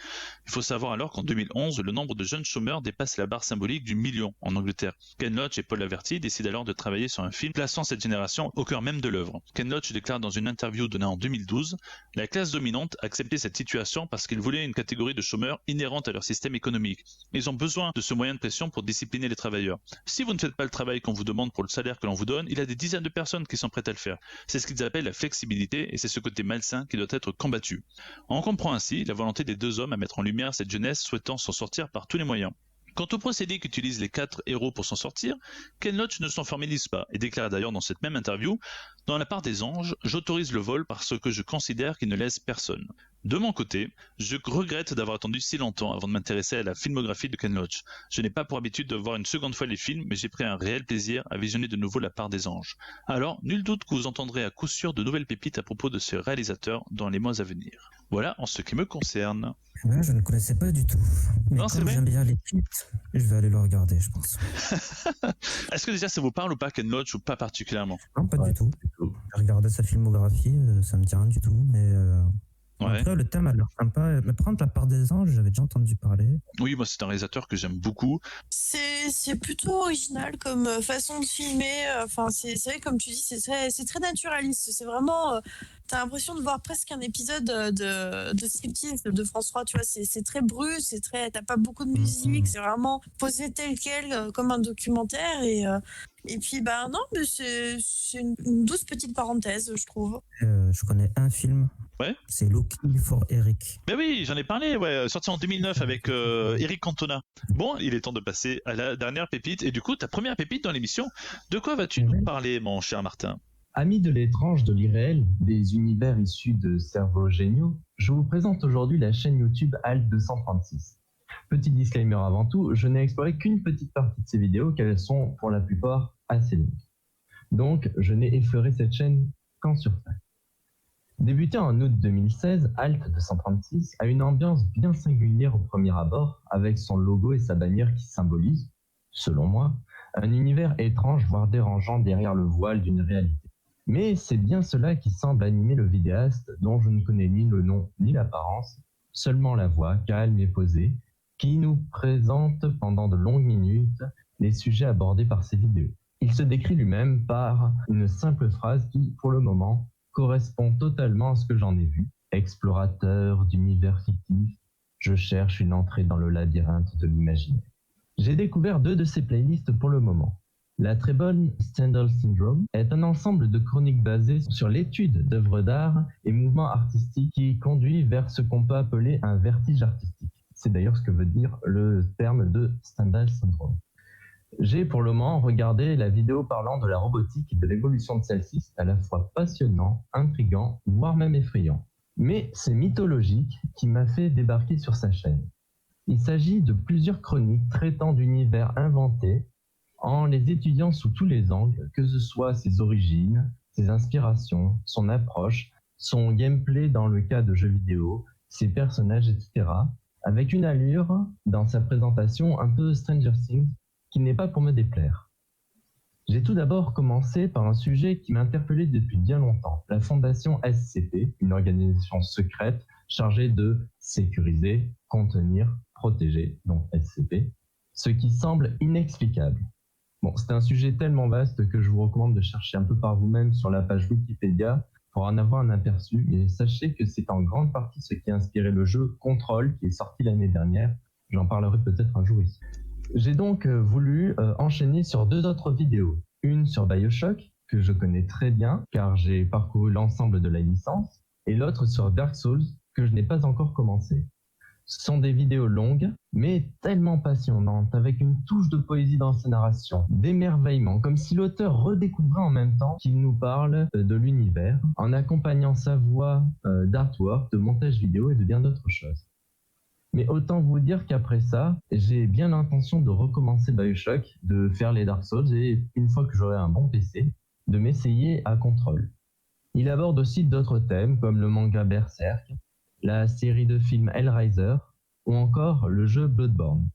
Il faut savoir alors qu'en 2011, le nombre de jeunes chômeurs dépasse la barre symbolique du million en Angleterre. Ken Loach et Paul Laverty décident alors de travailler sur un film plaçant cette génération au cœur même de l'œuvre. Ken Loach déclare dans une interview donnée en 2012 « La classe dominante acceptait cette situation parce qu'ils voulaient une catégorie de chômeurs inhérente à leur système économique. Ils ont besoin de ce moyen de pression pour discipliner les travailleurs. Si vous ne faites pas le travail qu'on vous demande pour le salaire que l'on vous donne, il y a des dizaines de personnes qui sont prêtes à le faire. C'est ce qu'ils appellent la flexibilité et c'est ce côté malsain qui doit être combattu. » On comprend ainsi la volonté des deux hommes à mettre en lumière cette jeunesse souhaitant s'en sortir par tous les moyens. Quant au procédé qu'utilisent les 4 héros pour s'en sortir, Ken Loach ne s'en formalise pas et déclare d'ailleurs dans cette même interview « Dans la part des anges, j'autorise le vol parce que je considère qu'il ne lèse personne. De mon côté, je regrette d'avoir attendu si longtemps avant de m'intéresser à la filmographie de Ken Loach. Je n'ai pas pour habitude de voir une seconde fois les films, mais j'ai pris un réel plaisir à visionner de nouveau La part des anges. Alors, nul doute que vous entendrez à coup sûr de nouvelles pépites à propos de ce réalisateur dans les mois à venir. Voilà en ce qui me concerne. Ouais, je ne connaissais pas du tout. Mais Non, comme j'aime bien les titres, je vais aller le regarder, je pense. Est-ce que déjà ça vous parle ou pas, Ken Loach, ou pas particulièrement? Non, pas du tout. J'ai regardé sa filmographie, ça me dit rien du tout, mais... En tout cas, le thème a l'air sympa. Mais prendre La part des anges, j'avais déjà entendu parler. Oui, moi c'est un réalisateur que j'aime beaucoup. C'est plutôt original comme façon de filmer. Enfin, c'est vrai, comme tu dis, c'est très naturaliste. C'est vraiment... T'as l'impression de voir presque un épisode de Striptease de France 3, tu vois. C'est très brut, t'as pas beaucoup de musique. C'est vraiment posé tel quel, comme un documentaire. Et puis, non, mais c'est une douce petite parenthèse, je trouve. Je connais un film. Ouais. C'est Looking for Eric. Ben oui, j'en ai parlé, ouais, sorti en 2009 avec Eric Cantona. Bon, il est temps de passer à la dernière pépite. Et du coup, ta première pépite dans l'émission, de quoi vas-tu nous parler, mon cher Martin? Amis de l'étrange, de l'irréel, des univers issus de cerveaux géniaux, je vous présente aujourd'hui la chaîne YouTube Alt236. Petit disclaimer avant tout, je n'ai exploré qu'une petite partie de ces vidéos car elles sont pour la plupart assez longues. Donc, je n'ai effleuré cette chaîne qu'en surface. Débuté en août 2016, Alt236 a une ambiance bien singulière au premier abord, avec son logo et sa bannière qui symbolisent, selon moi, un univers étrange voire dérangeant derrière le voile d'une réalité. Mais c'est bien cela qui semble animer le vidéaste dont je ne connais ni le nom ni l'apparence, seulement la voix calme et posée, qui nous présente pendant de longues minutes les sujets abordés par ses vidéos. Il se décrit lui-même par une simple phrase qui, pour le moment, correspond totalement à ce que j'en ai vu. Explorateur d'univers fictif, je cherche une entrée dans le labyrinthe de l'imaginaire. J'ai découvert 2 de ces playlists pour le moment. La très bonne Stendhal Syndrome est un ensemble de chroniques basées sur l'étude d'œuvres d'art et mouvements artistiques qui conduit vers ce qu'on peut appeler un vertige artistique. C'est d'ailleurs ce que veut dire le terme de Stendhal Syndrome. J'ai pour le moment regardé la vidéo parlant de la robotique et de l'évolution de celle-ci. C'est à la fois passionnant, intriguant, voire même effrayant. Mais c'est Mythologique qui m'a fait débarquer sur sa chaîne. Il s'agit de plusieurs chroniques traitant d'univers inventés en les étudiant sous tous les angles, que ce soit ses origines, ses inspirations, son approche, son gameplay dans le cas de jeux vidéo, ses personnages, etc. Avec une allure dans sa présentation un peu Stranger Things, qui n'est pas pour me déplaire. J'ai tout d'abord commencé par un sujet qui m'a interpellé depuis bien longtemps, la fondation SCP, une organisation secrète chargée de sécuriser, contenir, protéger, donc SCP, ce qui semble inexplicable. Bon, c'est un sujet tellement vaste que je vous recommande de chercher un peu par vous-même sur la page Wikipédia pour en avoir un aperçu, mais sachez que c'est en grande partie ce qui a inspiré le jeu Control qui est sorti l'année dernière. J'en parlerai peut-être un jour ici. J'ai donc voulu enchaîner sur 2 autres vidéos. Une sur BioShock, que je connais très bien, car j'ai parcouru l'ensemble de la licence, et l'autre sur Dark Souls, que que je n'ai pas encore commencé. Ce sont des vidéos longues, mais tellement passionnantes, avec une touche de poésie dans sa narration, d'émerveillement, comme si l'auteur redécouvrait en même temps qu'il nous parle de l'univers, en accompagnant sa voix d'artwork, de montage vidéo et de bien d'autres choses. Mais autant vous dire qu'après ça, j'ai bien l'intention de recommencer BioShock, de faire les Dark Souls et, une fois que j'aurai un bon PC, de m'essayer à Control. Il aborde aussi d'autres thèmes comme le manga Berserk, la série de films Hellraiser ou encore le jeu Bloodborne.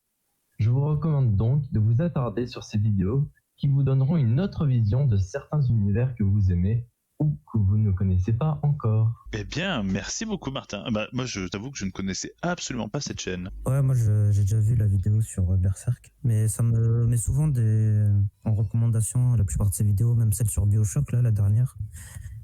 Je vous recommande donc de vous attarder sur ces vidéos qui vous donneront une autre vision de certains univers que vous aimez ou que vous ne connaissez pas encore. Eh bien, merci beaucoup Martin. Moi, je t'avoue que je ne connaissais absolument pas cette chaîne. Ouais, moi j'ai déjà vu la vidéo sur Berserk, mais ça me met souvent en recommandation la plupart de ces vidéos, même celle sur BioShock, là, la dernière.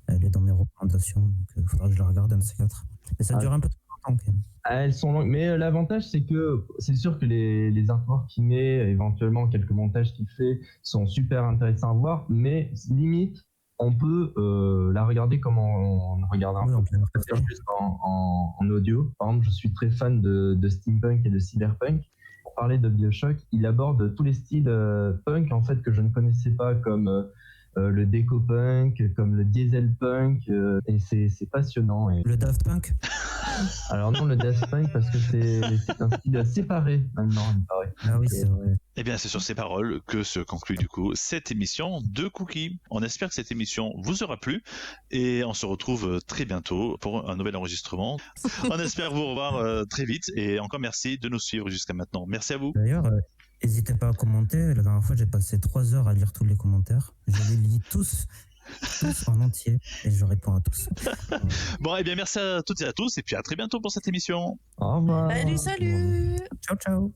Elle est dans mes recommandations, donc il faudra que je la regarde un de ces quatre. Mais ça dure un peu trop longtemps quand même. Elles sont longues, mais l'avantage c'est que c'est sûr que les artworks qu'il met, éventuellement quelques montages qu'il fait, sont super intéressants à voir, mais limite, on peut la regarder comme on regarde un peu juste en audio. Par exemple, je suis très fan de steampunk et de cyberpunk. Pour parler de BioShock, il aborde tous les styles punk en fait que je ne connaissais pas, comme le déco-punk, comme le diesel-punk, et c'est passionnant. Et... Le Daft Punk? Alors non, le Daft Punk, parce que c'est un style séparé maintenant, il me paraît. Ah oui, c'est vrai. Eh bien, c'est sur ces paroles que se conclut du coup cette émission de Cookie. On espère que cette émission vous aura plu et on se retrouve très bientôt pour un nouvel enregistrement. On espère vous revoir très vite et encore merci de nous suivre jusqu'à maintenant. Merci à vous. D'ailleurs, n'hésitez pas à commenter. La dernière fois, j'ai passé 3 heures à lire tous les commentaires. Je les lis tous en entier et je réponds à tous. Bon, eh bien, merci à toutes et à tous et puis à très bientôt pour cette émission. Au revoir. Salut. Ciao, ciao.